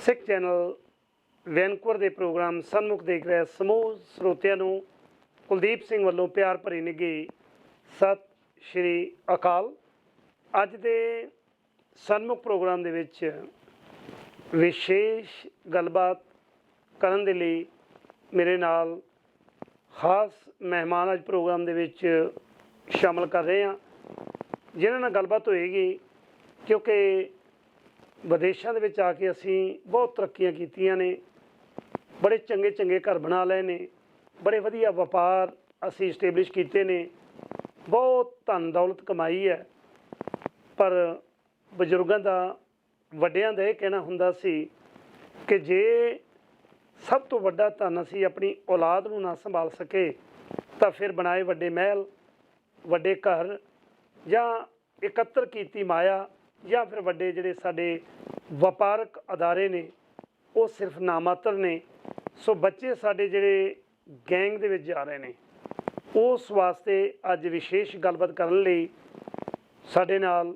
ਸਿੱਖ channel Vancouver ਦੇ programme ਸਨਮੁਖ ਦੇਖ ਰਿਹਾ ਸਮੂਹ ਸਰੋਤਿਆਂ ਨੂੰ ਕੁਲਦੀਪ ਸਿੰਘ ਵੱਲੋਂ ਪਿਆਰ ਭਰੀ ਨਿੱਘੀ ਸਤਿ ਸ਼੍ਰੀ ਅਕਾਲ। ਅੱਜ ਦੇ ਸਨਮੁਖ ਪ੍ਰੋਗਰਾਮ ਦੇ ਵਿੱਚ ਵਿਸ਼ੇਸ਼ ਗੱਲਬਾਤ ਕਰਨ ਦੇ ਲਈ ਮੇਰੇ ਨਾਲ ਖਾਸ ਮਹਿਮਾਨ ਅੱਜ ਪ੍ਰੋਗਰਾਮ ਦੇ ਵਿੱਚ ਸ਼ਾਮਲ ਕਰ ਰਹੇ ਹਾਂ, ਜਿਨ੍ਹਾਂ ਨਾਲ ਗੱਲਬਾਤ ਹੋਏਗੀ ਕਿਉਂਕਿ ਵਿਦੇਸ਼ਾਂ ਦੇ ਵਿੱਚ ਆ ਕੇ ਅਸੀਂ ਬਹੁਤ ਤਰੱਕੀਆਂ ਕੀਤੀਆਂ ਨੇ, ਬੜੇ ਚੰਗੇ ਚੰਗੇ ਘਰ ਬਣਾ ਲਏ ਨੇ, ਬੜੇ ਵਧੀਆ ਵਪਾਰ ਅਸੀਂ ਇਸਟੈਬਲਿਸ਼ ਕੀਤੇ ਨੇ, ਬਹੁਤ ਧਨ ਦੌਲਤ ਕਮਾਈ ਹੈ। ਪਰ ਬਜ਼ੁਰਗਾਂ ਦਾ, ਵੱਡਿਆਂ ਦਾ ਇਹ ਕਹਿਣਾ ਹੁੰਦਾ ਸੀ ਕਿ ਜੇ ਸਭ ਤੋਂ ਵੱਡਾ ਧਨ ਅਸੀਂ ਆਪਣੀ ਔਲਾਦ ਨੂੰ ਨਾ ਸੰਭਾਲ ਸਕੇ ਤਾਂ ਫਿਰ ਬਣਾਏ ਵੱਡੇ ਮਹਿਲ, ਵੱਡੇ ਘਰ ਜਾਂ ਇਕੱਤਰ ਕੀਤੀ ਮਾਇਆ ਜਾਂ ਫਿਰ ਵੱਡੇ ਜਿਹੜੇ ਸਾਡੇ ਵਪਾਰਕ ਅਦਾਰੇ ਨੇ ਉਹ ਸਿਰਫ ਨਾਮਾਤਰ ਨੇ। ਸੋ ਬੱਚੇ ਸਾਡੇ ਜਿਹੜੇ ਗੈਂਗ ਦੇ ਵਿੱਚ ਜਾ ਰਹੇ ਨੇ, ਉਸ ਵਾਸਤੇ ਅੱਜ ਵਿਸ਼ੇਸ਼ ਗੱਲਬਾਤ ਕਰਨ ਲਈ ਸਾਡੇ ਨਾਲ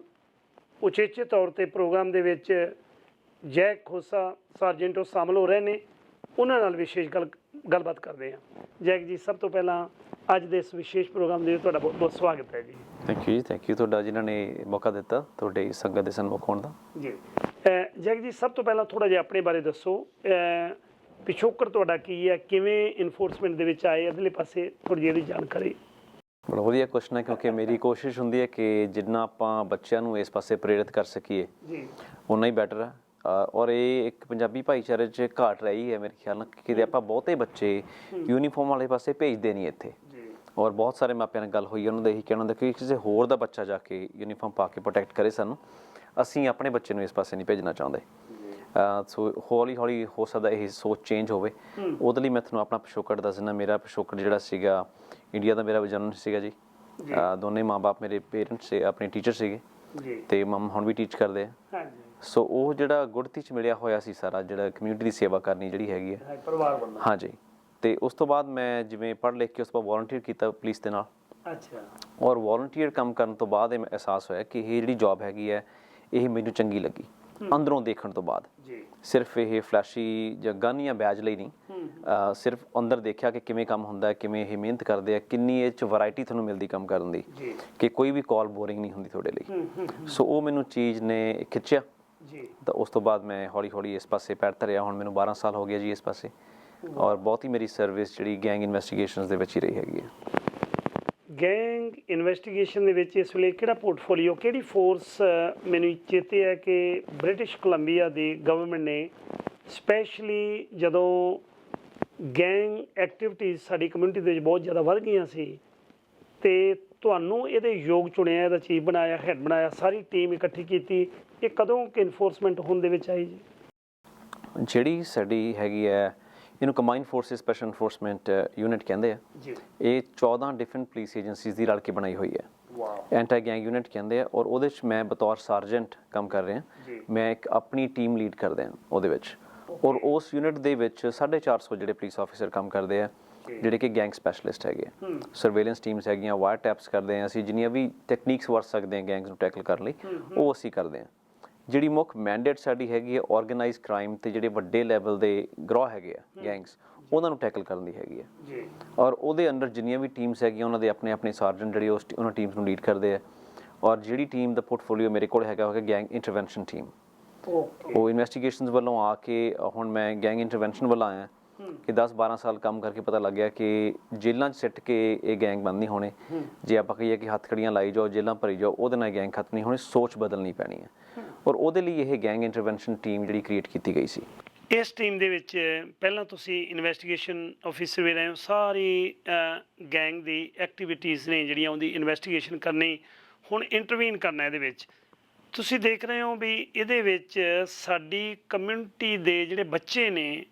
ਉਚੇਚੇ ਤੌਰ 'ਤੇ ਪ੍ਰੋਗਰਾਮ ਦੇ ਵਿੱਚ ਜੈਕ ਖੋਸਾ ਸਾਰਜੈਂਟੋ ਸ਼ਾਮਲ ਹੋ ਰਹੇ ਨੇ। ਉਹਨਾਂ ਨਾਲ ਵਿਸ਼ੇਸ਼ ਗੱਲਬਾਤ ਕਰਦੇ ਹਾਂ। ਜੈਕ ਜੀ, ਸਭ ਤੋਂ ਪਹਿਲਾਂ ਅੱਜ ਦੇ ਇਸ ਵਿਸ਼ੇਸ਼ ਪ੍ਰੋਗਰਾਮ ਦੇ ਤੁਹਾਡਾ ਬਹੁਤ ਬਹੁਤ ਸਵਾਗਤ ਹੈ ਜੀ। ਥੈਂਕ ਯੂ ਜੀ, ਥੈਂਕ ਯੂ ਤੁਹਾਡਾ ਜਿਨ੍ਹਾਂ ਨੇ ਮੌਕਾ ਦਿੱਤਾ ਤੁਹਾਡੇ ਸੰਗਤ ਦੇ ਸਨਮੁਖ ਹੋਣ ਦਾ ਜੀ। ਜੈਕ ਜੀ, ਸਭ ਤੋਂ ਪਹਿਲਾਂ ਥੋੜ੍ਹਾ ਜਿਹਾ ਆਪਣੇ ਬਾਰੇ ਦੱਸੋ, ਪਿਛੋਕੜ ਤੁਹਾਡਾ ਕੀ ਹੈ, ਕਿਵੇਂ ਇਨਫੋਰਸਮੈਂਟ ਦੇ ਵਿੱਚ ਆਏ, ਅਗਲੇ ਪਾਸੇ ਥੋੜ੍ਹੀ ਜਿਹੀ ਜਾਣਕਾਰੀ। ਬੜਾ ਵਧੀਆ ਕੁਐਸਚਨ ਹੈ, ਕਿਉਂਕਿ ਮੇਰੀ ਕੋਸ਼ਿਸ਼ ਹੁੰਦੀ ਹੈ ਕਿ ਜਿੰਨਾ ਆਪਾਂ ਬੱਚਿਆਂ ਨੂੰ ਇਸ ਪਾਸੇ ਪ੍ਰੇਰਿਤ ਕਰ ਸਕੀਏ ਜੀ ਉਨਾ ਹੀ ਬੈਟਰ ਹੈ। ਔਰ ਇਹ ਇੱਕ ਪੰਜਾਬੀ ਭਾਈਚਾਰੇ 'ਚ ਘਾਟ ਰਹੀ ਹੈ ਮੇਰੇ ਖਿਆਲ ਨਾਲ, ਕਿਤੇ ਆਪਾਂ ਬਹੁਤੇ ਬੱਚੇ ਯੂਨੀਫਾਰਮ ਵਾਲੇ ਪਾਸੇ ਭੇਜਦੇ ਨਹੀਂ ਇੱਥੇ। ਔਰ ਬਹੁਤ ਸਾਰੇ ਮਾਪਿਆਂ ਨਾਲ ਗੱਲ ਹੋਈ, ਉਹਨਾਂ ਦਾ ਇਹੀ ਕਹਿਣਾ ਹੁੰਦਾ ਕਿ ਕਿਸੇ ਹੋਰ ਦਾ ਬੱਚਾ ਜਾ ਕੇ ਯੂਨੀਫਾਰਮ ਪਾ ਕੇ ਪ੍ਰੋਟੈਕਟ ਕਰੇ ਸਾਨੂੰ, ਅਸੀਂ ਆਪਣੇ ਬੱਚੇ ਨੂੰ ਇਸ ਪਾਸੇ ਨਹੀਂ ਭੇਜਣਾ ਚਾਹੁੰਦੇ। ਸੋ ਹੌਲੀ ਹੌਲੀ ਹੋ ਸਕਦਾ ਇਹ ਸੋਚ ਚੇਂਜ ਹੋਵੇ। ਉਹਦੇ ਲਈ ਮੈਂ ਤੁਹਾਨੂੰ ਆਪਣਾ ਪਿਛੋਕੜ ਦੱਸ ਦਿੰਦਾ। ਮੇਰਾ ਪਿਛੋਕੜ ਜਿਹੜਾ ਸੀਗਾ, ਇੰਡੀਆ ਦਾ ਮੇਰਾ ਜਨਮ ਸੀਗਾ ਜੀ। ਦੋਨੇ ਮਾਂ ਬਾਪ ਮੇਰੇ ਪੇਰੈਂਟਸ ਸੇ ਆਪਣੇ ਟੀਚਰ ਸੀਗੇ ਅਤੇ ਮਮ ਹੁਣ ਵੀ ਟੀਚ ਕਰਦੇ ਆ। ਸੋ ਉਹ ਜਿਹੜਾ ਗੁੜਤੀ 'ਚ ਮਿਲਿਆ ਹੋਇਆ ਸੀ ਸਾਰਾ, ਜਿਹੜਾ ਕਮਿਊਨਿਟੀ ਦੀ ਸੇਵਾ ਕਰਨੀ ਜਿਹੜੀ ਹੈਗੀ ਹੈ ਪਰਿਵਾਰ ਵੱਲੋਂ। ਹਾਂਜੀ, ਅਤੇ ਉਸ ਤੋਂ ਬਾਅਦ ਮੈਂ ਜਿਵੇਂ ਪੜ੍ਹ ਲਿਖ ਕੇ ਉਸ ਤੋਂ ਬਾਅਦ ਵੋਲੰਟੀਅਰ ਕੀਤਾ ਪੁਲਿਸ ਦੇ ਨਾਲ। ਅੱਛਾ। ਔਰ ਵੋਲੰਟੀਅਰ ਕੰਮ ਕਰਨ ਤੋਂ ਬਾਅਦ ਇਹ ਅਹਿਸਾਸ ਹੋਇਆ ਕਿ ਇਹ ਜਿਹੜੀ ਜੋਬ ਹੈਗੀ ਹੈ ਇਹ ਮੈਨੂੰ ਚੰਗੀ ਲੱਗੀ ਅੰਦਰੋਂ ਦੇਖਣ ਤੋਂ ਬਾਅਦ। ਸਿਰਫ ਇਹ ਫਲੈਸ਼ੀ ਜਾਂ ਗਨ ਜਾਂ ਬੈਜ ਲਈ ਨਹੀਂ, ਸਿਰਫ ਅੰਦਰ ਦੇਖਿਆ ਕਿ ਕਿਵੇਂ ਕੰਮ ਹੁੰਦਾ, ਕਿਵੇਂ ਇਹ ਮਿਹਨਤ ਕਰਦੇ ਆ, ਕਿੰਨੀ ਇਹ 'ਚ ਵੈਰਾਈਟੀ ਤੁਹਾਨੂੰ ਮਿਲਦੀ ਕੰਮ ਕਰਨ ਦੀ, ਕਿ ਕੋਈ ਵੀ ਕਾਲ ਬੋਰਿੰਗ ਨਹੀਂ ਹੁੰਦੀ ਤੁਹਾਡੇ ਲਈ। ਸੋ ਉਹ ਮੈਨੂੰ ਚੀਜ਼ ਨੇ ਖਿੱਚਿਆ ਤਾਂ ਉਸ ਤੋਂ ਬਾਅਦ ਮੈਂ ਹੌਲੀ ਹੌਲੀ ਇਸ ਪਾਸੇ ਪੈਰ ਧਰਿਆ। ਹੁਣ ਮੈਨੂੰ 12 ਸਾਲ ਹੋ ਗਿਆ ਜੀ ਇਸ ਪਾਸੇ, ਔਰ ਬਹੁਤ ਹੀ ਮੇਰੀ ਸਰਵਿਸ ਜਿਹੜੀ ਗੈਂਗ ਇਨਵੈਸਟੀਗੇਸ਼ਨਸ ਦੇ ਵਿੱਚ ਹੀ ਰਹੀ ਹੈਗੀ ਹੈ। ਗੈਂਗ ਇਨਵੈਸਟੀਗੇਸ਼ਨ ਦੇ ਵਿੱਚ ਇਸ ਵੇਲੇ ਕਿਹੜਾ ਪੋਰਟਫੋਲੀਓ, ਕਿਹੜੀ ਫੋਰਸ? ਮੈਨੂੰ ਚੇਤੇ ਹੈ ਕਿ ਬ੍ਰਿਟਿਸ਼ ਕੋਲੰਬੀਆ ਦੀ ਗਵਰਨਮੈਂਟ ਨੇ ਸਪੈਸ਼ਲੀ ਜਦੋਂ ਗੈਂਗ ਐਕਟੀਵਿਟੀਜ਼ ਸਾਡੀ ਕਮਿਊਨਿਟੀ ਦੇ ਵਿੱਚ ਬਹੁਤ ਜ਼ਿਆਦਾ ਵੱਧ ਗਈਆਂ ਸੀ ਅਤੇ ਤੁਹਾਨੂੰ ਇਹਦੇ ਯੋਗ ਚੁਣਿਆ, ਇਹਦਾ ਚੀਫ ਬਣਾਇਆ, ਹੈਡ ਬਣਾਇਆ, ਸਾਰੀ ਟੀਮ ਇਕੱਠੀ ਕੀਤੀ। ਇਹ ਕਦੋਂ ਕਿ ਇਨਫੋਰਸਮੈਂਟ ਹੋਣ ਦੇ ਵਿੱਚ ਆਈ ਜੀ? ਜਿਹੜੀ ਸਾਡੀ ਹੈਗੀ ਹੈ ਇਹਨੂੰ combined forces special enforcement unit ਕਹਿੰਦੇ ਆ ਜੀ। ਇਹ 14 ਡਿਫਰੈਂਟ ਪੁਲਿਸ ਏਜੰਸੀਜ਼ ਦੀ ਰਲ ਕੇ ਬਣਾਈ ਹੋਈ ਹੈ। ਐਂਟੀ ਗੈਂਗ ਯੂਨਿਟ ਕਹਿੰਦੇ ਆ। ਔਰ ਉਹਦੇ 'ਚ ਮੈਂ ਬਤੌਰ ਸਾਰਜੈਂਟ ਕੰਮ ਕਰ ਰਿਹਾ। ਮੈਂ ਇੱਕ ਆਪਣੀ ਟੀਮ ਲੀਡ ਕਰਦੇ ਹਾਂ ਉਹਦੇ ਵਿੱਚ। ਔਰ ਉਸ ਯੂਨਿਟ ਦੇ ਵਿੱਚ 450 ਜਿਹੜੇ ਪੁਲਿਸ ਆਫਿਸਰ ਕੰਮ ਕਰਦੇ ਆ, ਜਿਹੜੇ ਕਿ ਗੈਂਗ ਸਪੈਸ਼ਲਿਸਟ ਹੈਗੇ ਆ। ਸਰਵੇਲੈਂਸ ਟੀਮਸ ਹੈਗੀਆਂ, ਵਾਇਰ ਟੈਪਸ ਕਰਦੇ ਹਾਂ ਅਸੀਂ, ਜਿੰਨੀਆਂ ਵੀ ਟੈਕਨੀਕਸ ਵਰਤ ਸਕਦੇ ਹਾਂ ਗੈਂਗਸ ਨੂੰ ਟੈਕਲ ਕਰਨ ਲਈ ਉਹ ਅਸੀਂ ਕਰਦੇ ਹਾਂ। ਜਿਹੜੀ ਮੁੱਖ ਮੈਂਡੇਟ ਸਾਡੀ ਹੈਗੀ ਹੈ ਆਰਗੇਨਾਈਜ਼ ਕ੍ਰਾਈਮ ਅਤੇ ਜਿਹੜੇ ਵੱਡੇ ਲੈਵਲ ਦੇ ਗਰੋਹ ਹੈਗੇ ਆ ਗੈਂਗਸ, ਉਹਨਾਂ ਨੂੰ ਟੈਕਲ ਕਰਨ ਦੀ ਹੈਗੀ ਹੈ। ਔਰ ਉਹਦੇ ਅੰਡਰ ਜਿੰਨੀਆਂ ਵੀ ਟੀਮਸ ਹੈਗੀਆਂ ਉਹਨਾਂ ਦੇ ਆਪਣੇ ਆਪਣੇ ਸਾਰਜੈਂਟ ਜਿਹੜੇ ਉਹਨਾਂ ਟੀਮਸ ਨੂੰ ਲੀਡ ਕਰਦੇ ਆ। ਔਰ ਜਿਹੜੀ ਟੀਮ ਦਾ ਪੋਰਟਫੋਲੀਓ ਮੇਰੇ ਕੋਲ ਹੈਗਾ ਗੈਂਗ ਇੰਟਰਵੈਂਸ਼ਨ ਟੀਮ। ਉਹ ਇਨਵੈਸਟੀਗੇਸ਼ਨਸ ਵੱਲੋਂ ਆ ਕੇ, ਹੁਣ ਮੈਂ ਗੈਂਗ ਇੰਟਰਵੈਂਸ਼ਨ ਵੱਲ ਆਇਆ ਕਿ 10-12 ਸਾਲ ਕੰਮ ਕਰਕੇ ਪਤਾ ਲੱਗਿਆ ਕਿ ਜੇਲ੍ਹਾਂ 'ਚ ਸਿੱਟ ਕੇ ਇਹ ਗੈਂਗ ਬੰਦ ਨਹੀਂ ਹੋਣੇ। ਜੇ ਆਪਾਂ ਕਹੀਏ ਕਿ ਹੱਥਕੜੀਆਂ ਲਾਈ ਜਾਓ, ਜੇਲ੍ਹਾਂ ਭਰੀ ਜਾਓ, ਉਹਦੇ ਨਾਲ ਗੈਂਗ ਖਤਮ ਨਹੀਂ ਹੋਣੀ, ਸੋਚ ਬਦਲਣੀ ਪੈਣੀ ਹੈ। ਔਰ ਉਹਦੇ ਲਈ ਇਹ ਗੈਂਗ ਇੰਟਰਵੈਂਸ਼ਨ ਟੀਮ ਜਿਹੜੀ ਕ੍ਰੀਏਟ ਕੀਤੀ ਗਈ ਸੀ। ਇਸ ਟੀਮ ਦੇ ਵਿੱਚ ਪਹਿਲਾਂ ਤੁਸੀਂ ਇਨਵੈਸਟੀਗੇਸ਼ਨ ਆਫਿਸਰ ਵੀ ਰਹੇ ਹੋ, ਸਾਰੀ ਗੈਂਗ ਦੀ ਐਕਟੀਵਿਟੀਜ਼ ਨੇ ਜਿਹੜੀਆਂ ਉਹਦੀ ਇਨਵੈਸਟੀਗੇਸ਼ਨ ਕਰਨੀ, ਹੁਣ ਇੰਟਰਵੀਨ ਕਰਨਾ ਇਹਦੇ ਵਿੱਚ। ਤੁਸੀਂ ਦੇਖ ਰਹੇ ਹੋ ਵੀ ਇਹਦੇ ਵਿੱਚ ਸਾਡੀ ਕਮਿਊਨਿਟੀ ਦੇ ਜਿਹੜੇ ਬੱਚੇ ਨੇ,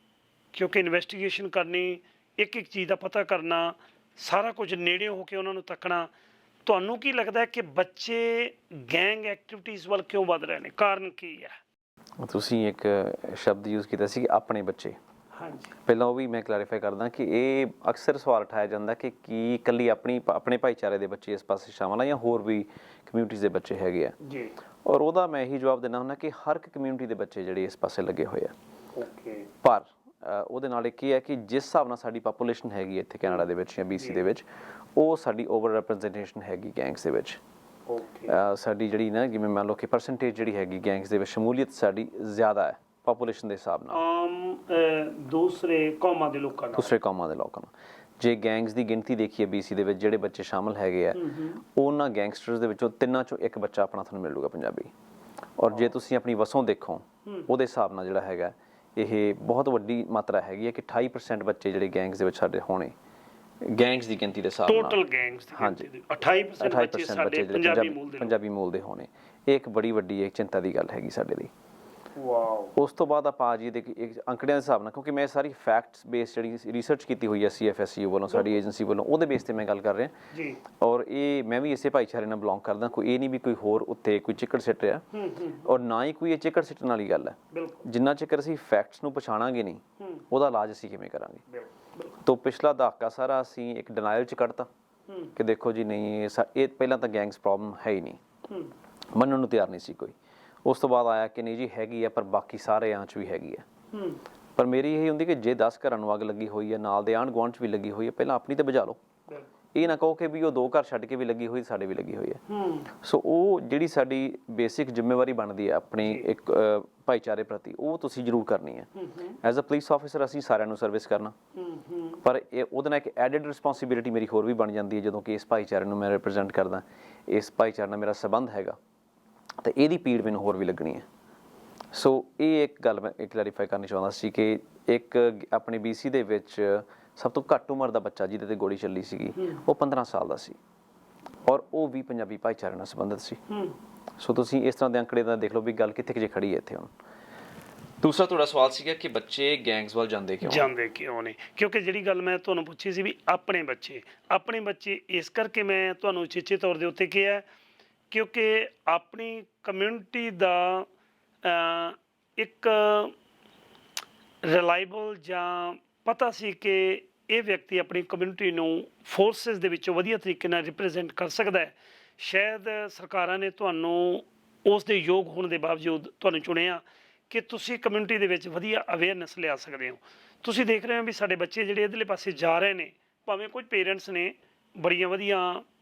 ਕਿਉਂਕਿ ਇਨਵੈਸਟੀਗੇਸ਼ਨ ਕਰਨੀ, ਇੱਕ ਇੱਕ ਚੀਜ਼ ਦਾ ਪਤਾ ਕਰਨਾ, ਸਾਰਾ ਕੁਝ ਨੇੜੇ ਹੋ ਕੇ ਉਹਨਾਂ ਨੂੰ ਤੱਕਣਾ, ਤੁਹਾਨੂੰ ਕੀ ਲੱਗਦਾ ਹੈ ਕਿ ਬੱਚੇ ਗੈਂਗ ਐਕਟੀਵਿਟੀਜ਼ ਵੱਲ ਕਿਉਂ ਵੱਧ ਰਹੇ ਨੇ? ਕਾਰਨ ਕੀ ਹੈ? ਤੁਸੀਂ ਇੱਕ ਸ਼ਬਦ ਯੂਜ਼ ਕੀਤਾ ਸੀ ਆਪਣੇ ਬੱਚੇ। ਹਾਂਜੀ, ਪਹਿਲਾਂ ਉਹ ਵੀ ਮੈਂ ਕਲੈਰੀਫਾਈ ਕਰਦਾ ਕਿ ਇਹ ਅਕਸਰ ਸਵਾਲ ਉਠਾਇਆ ਜਾਂਦਾ ਕਿ ਕੀ ਇਕੱਲੀ ਆਪਣੇ ਭਾਈਚਾਰੇ ਦੇ ਬੱਚੇ ਇਸ ਪਾਸੇ ਸ਼ਾਮਲ ਆ ਜਾਂ ਹੋਰ ਵੀ ਕਮਿਊਨਿਟੀਜ਼ ਦੇ ਬੱਚੇ ਹੈਗੇ ਆ ਜੀ। ਔਰ ਉਹਦਾ ਮੈਂ ਇਹੀ ਜਵਾਬ ਦਿੰਦਾ ਹੁੰਦਾ ਕਿ ਹਰ ਇੱਕ ਕਮਿਊਨਿਟੀ ਦੇ ਬੱਚੇ ਜਿਹੜੇ ਇਸ ਪਾਸੇ ਲੱਗੇ ਹੋਏ ਆ। ਓਕੇ। ਪਰ ਉਹਦੇ ਨਾਲ ਇੱਕ ਇਹ ਹੈ ਕਿ ਜਿਸ ਹਿਸਾਬ ਨਾਲ ਸਾਡੀ ਪਾਪੂਲੇਸ਼ਨ ਹੈਗੀ ਇੱਥੇ ਕੈਨੇਡਾ ਦੇ ਵਿੱਚ ਜਾਂ BC ਦੇ ਵਿੱਚ, ਉਹ ਸਾਡੀ ਓਵਰ ਰਿਪਰੈਜ਼ੈਂਟੇਸ਼ਨ ਹੈਗੀ ਗੈਂਗਸ ਦੇ ਵਿੱਚ। ਓਕੇ। ਸਾਡੀ ਜਿਹੜੀ ਨਾ ਜਿਵੇਂ ਮੰਨ ਲਓ ਕਿ ਪਰਸੈਂਟੇਜ ਜਿਹੜੀ ਹੈਗੀ ਗੈਂਗਸ ਦੇ ਵਿੱਚ ਸ਼ਮੂਲੀਅਤ ਸਾਡੀ ਜ਼ਿਆਦਾ ਹੈ ਪਾਪੂਲੇਸ਼ਨ ਦੇ ਹਿਸਾਬ ਨਾਲ ਆਮ ਦੂਸਰੇ ਕੌਮਾਂ ਦੇ ਲੋਕਾਂ ਨਾਲ। ਦੂਸਰੇ ਕੌਮਾਂ ਦੇ ਲੋਕਾਂ ਨਾਲ। ਜੇ ਗੈਂਗਸ ਦੀ ਗਿਣਤੀ ਦੇਖੀਏ BC ਦੇ ਵਿੱਚ ਜਿਹੜੇ ਬੱਚੇ ਸ਼ਾਮਲ ਹੈਗੇ ਆ, ਉਹਨਾਂ ਗੈਂਗਸਟਰਸ ਦੇ ਵਿੱਚੋਂ 3 ਚੋਂ 1 ਬੱਚਾ ਆਪਣਾ ਤੁਹਾਨੂੰ ਮਿਲ ਜੂਗਾ ਪੰਜਾਬੀ। ਔਰ ਜੇ ਤੁਸੀਂ ਆਪਣੀ ਵਸੋਂ ਦੇਖੋ ਉਹਦੇ ਹਿਸਾਬ ਨਾਲ ਜਿਹੜਾ ਹੈਗਾ ਇਹ ਬਹੁਤ ਵੱਡੀ ਮਾਤਰਾ ਹੈਗੀ ਹੈ ਕਿ 28% ਬੱਚੇ ਜਿਹੜੇ ਗੈਂਗਸ ਦੇ ਵਿੱਚ ਸਾਡੇ ਹੋਣੇ, ਗੈਂਗਸ ਦੀ ਗਿਣਤੀ ਦੇ ਹਿਸਾਬ ਨਾਲ ਟੋਟਲ ਗੈਂਗਸ ਦੀ ਹਾਂਜੀ 28% ਬੱਚੇ ਸਾਡੇ ਪੰਜਾਬੀ ਮੂਲ ਦੇ ਹੋਣੇ। ਇਹ ਇੱਕ ਬੜੀ ਵੱਡੀ ਇੱਕ ਚਿੰਤਾ ਦੀ ਗੱਲ ਹੈਗੀ ਸਾਡੇ ਲਈ। ਵਾਓ। ਉਸ ਤੋਂ ਬਾਅਦ ਆਪਾਂ ਜੀ ਦੇ ਅੰਕੜਿਆਂ ਦੇ ਹਿਸਾਬ ਨਾਲ, ਕਿਉਂਕਿ ਮੈਂ ਸਾਰੀ ਫੈਕਟਸ ਬੇਸ ਜਿਹੜੀ ਰਿਸਰਚ ਕੀਤੀ ਹੋਈ ਹੈ CFSU ਵੱਲੋਂ, ਸਾਡੀ ਏਜੰਸੀ ਵੱਲੋਂ, ਉਹਦੇ ਬੇਸ ਤੇ ਮੈਂ ਗੱਲ ਕਰ ਰਿਹਾ ਜੀ। ਔਰ ਇਹ ਮੈਂ ਵੀ ਇਸੇ ਭਾਈਚਾਰੇ ਨਾਲ ਬਿਲੋਂਗ ਕਰਦਾ। ਕੋਈ ਇਹ ਨਹੀਂ ਵੀ ਕੋਈ ਹੋਰ ਉੱਤੇ ਕੋਈ ਚਿੱਕੜ ਸਿੱਟ ਰਿਹਾ, ਔਰ ਨਾ ਹੀ ਕੋਈ ਇਹ ਚਿੱਕੜ ਸਿੱਟਣ ਵਾਲੀ ਗੱਲ ਹੈ। ਜਿੰਨਾ ਚਿਰ ਅਸੀਂ ਫੈਕਟਸ ਨੂੰ ਪਛਾਣਾਂਗੇ ਨਹੀਂ, ਉਹਦਾ ਇਲਾਜ ਅਸੀਂ ਕਿਵੇਂ ਕਰਾਂਗੇ। ਤੋਂ ਪਿਛਲਾ ਦਹਾਕਾ ਸਾਰਾ ਅਸੀਂ ਇੱਕ ਡਿਨਾਇਲ 'ਚ ਕੱਢਤਾ ਕਿ ਦੇਖੋ ਜੀ ਨਹੀਂ ਇਹ ਪਹਿਲਾਂ ਤਾਂ ਗੈਂਗਸ ਪ੍ਰੋਬਲਮ ਹੈ ਹੀ ਨਹੀਂ, ਮੰਨਣ ਨੂੰ ਤਿਆਰ ਨਹੀਂ ਸੀ ਕੋਈ। ਉਸ ਤੋਂ ਬਾਅਦ ਆਇਆ ਕਿ ਨਹੀਂ ਜੀ ਹੈਗੀ ਆ, ਪਰ ਬਾਕੀ ਸਾਰੇ ਆਂ 'ਚ ਵੀ ਹੈਗੀ ਆ। ਪਰ ਮੇਰੀ ਇਹ ਹੁੰਦੀ ਕਿ ਜੇ 10 ਘਰਾਂ ਨੂੰ ਅੱਗ ਲੱਗੀ ਹੋਈ ਹੈ, ਨਾਲ ਦੇ ਆਂਢ ਗੁਆਂਢ 'ਚ ਵੀ ਲੱਗੀ ਹੋਈ ਹੈ, ਪਹਿਲਾਂ ਆਪਣੀ ਤੇ ਬੁਝਾ ਲਓ। ਇਹ ਨਾ ਕਹੋ ਕਿ ਵੀ ਉਹ 2 ਘਰ ਛੱਡ ਕੇ ਵੀ ਲੱਗੀ ਹੋਈ, ਸਾਡੇ ਵੀ ਲੱਗੀ ਹੋਈ ਹੈ। ਸੋ ਉਹ ਜਿਹੜੀ ਸਾਡੀ ਬੇਸਿਕ ਜ਼ਿੰਮੇਵਾਰੀ ਬਣਦੀ ਹੈ ਆਪਣੀ ਇੱਕ ਭਾਈਚਾਰੇ ਪ੍ਰਤੀ, ਉਹ ਤੁਸੀਂ ਜ਼ਰੂਰ ਕਰਨੀ ਹੈ। ਐਜ਼ ਅ ਪੁਲਿਸ ਆਫਿਸਰ ਅਸੀਂ ਸਾਰਿਆਂ ਨੂੰ ਸਰਵਿਸ ਕਰਨਾ, ਪਰ ਇਹ ਉਹਦੇ ਨਾਲ ਇੱਕ ਐਡਿਡ ਰਿਸਪੌਂਸਿਬਿਲਿਟੀ ਮੇਰੀ ਹੋਰ ਵੀ ਬਣ ਜਾਂਦੀ ਹੈ ਜਦੋਂ ਕਿ ਇਸ ਭਾਈਚਾਰੇ ਨੂੰ ਮੈਂ ਰਿਪਰੈਜ਼ੈਂਟ ਕਰਦਾ, ਇਸ ਭਾਈਚਾਰੇ ਨਾਲ ਮੇਰਾ ਸੰਬੰਧ ਹੈਗਾ, ਤੇ ਇਹਦੀ ਪੀੜ ਮੈਨੂੰ ਹੋਰ ਵੀ ਲੱਗਣੀ ਹੈ। ਸੋ ਇਹ ਇੱਕ ਗੱਲ ਮੈਂ ਕਲੈਰੀਫਾਈ ਕਰਨੀ ਚਾਹੁੰਦਾ ਸੀ ਕਿ ਇੱਕ ਆਪਣੇ BC ਦੇ ਵਿੱਚ ਸਭ ਤੋਂ ਘੱਟ ਉਮਰ ਦਾ ਬੱਚਾ ਜਿਹਦੇ ਤੇ ਗੋਲੀ ਚੱਲੀ ਸੀਗੀ, ਉਹ 15 ਸਾਲ ਦਾ ਸੀ, ਔਰ ਉਹ ਵੀ ਪੰਜਾਬੀ ਭਾਈਚਾਰੇ ਨਾਲ ਸੰਬੰਧਿਤ ਸੀ। ਸੋ ਤੁਸੀਂ ਇਸ ਤਰ੍ਹਾਂ ਦੇ ਅੰਕੜੇ ਦਾ ਦੇਖ ਲਓ ਵੀ ਗੱਲ ਕਿੱਥੇ ਖੜੀ ਹੈ ਇੱਥੇ ਹੁਣ। ਦੂਸਰਾ ਤੁਹਾਡਾ ਸਵਾਲ ਸੀਗਾ ਕਿ ਬੱਚੇ ਗੈਂਗਸ ਵੱਲ ਜਾਂਦੇ ਕਿਉਂ ਨੇ, ਕਿਉਂਕਿ ਜਿਹੜੀ ਗੱਲ ਮੈਂ ਤੁਹਾਨੂੰ ਪੁੱਛੀ ਸੀ ਵੀ ਆਪਣੇ ਬੱਚੇ ਇਸ ਕਰਕੇ ਮੈਂ ਤੁਹਾਨੂੰ ਉਚੇਚੇ ਤੌਰ ਦੇ ਉੱਤੇ ਕਿਹਾ ਕਿਉਂਕਿ ਆਪਣੀ ਕਮਿਊਨਿਟੀ ਦਾ ਇੱਕ ਰਿਲਾਇਬਲ ਜਾਂ ਪਤਾ ਸੀ ਕਿ ਇਹ ਵਿਅਕਤੀ ਆਪਣੀ ਕਮਿਊਨਿਟੀ ਨੂੰ ਫੋਰਸਿਸ ਦੇ ਵਿੱਚੋਂ ਵਧੀਆ ਤਰੀਕੇ ਨਾਲ ਰਿਪਰੈਜ਼ੈਂਟ ਕਰ ਸਕਦਾ ਹੈ। ਸ਼ਾਇਦ ਸਰਕਾਰਾਂ ਨੇ ਤੁਹਾਨੂੰ ਉਸ ਦੇ ਯੋਗ ਹੋਣ ਦੇ ਬਾਵਜੂਦ ਤੁਹਾਨੂੰ ਚੁਣਿਆ ਕਿ ਤੁਸੀਂ ਕਮਿਊਨਿਟੀ ਦੇ ਵਿੱਚ ਵਧੀਆ ਅਵੇਅਰਨੈਸ ਲਿਆ ਸਕਦੇ ਹੋ। ਤੁਸੀਂ ਦੇਖ ਰਹੇ ਹੋ ਵੀ ਸਾਡੇ ਬੱਚੇ ਜਿਹੜੇ ਇੱਧਰਲੇ ਪਾਸੇ ਜਾ ਰਹੇ ਨੇ, ਭਾਵੇਂ ਕੁਝ ਪੇਰੈਂਟਸ ਨੇ ਬੜੀਆਂ ਵਧੀਆ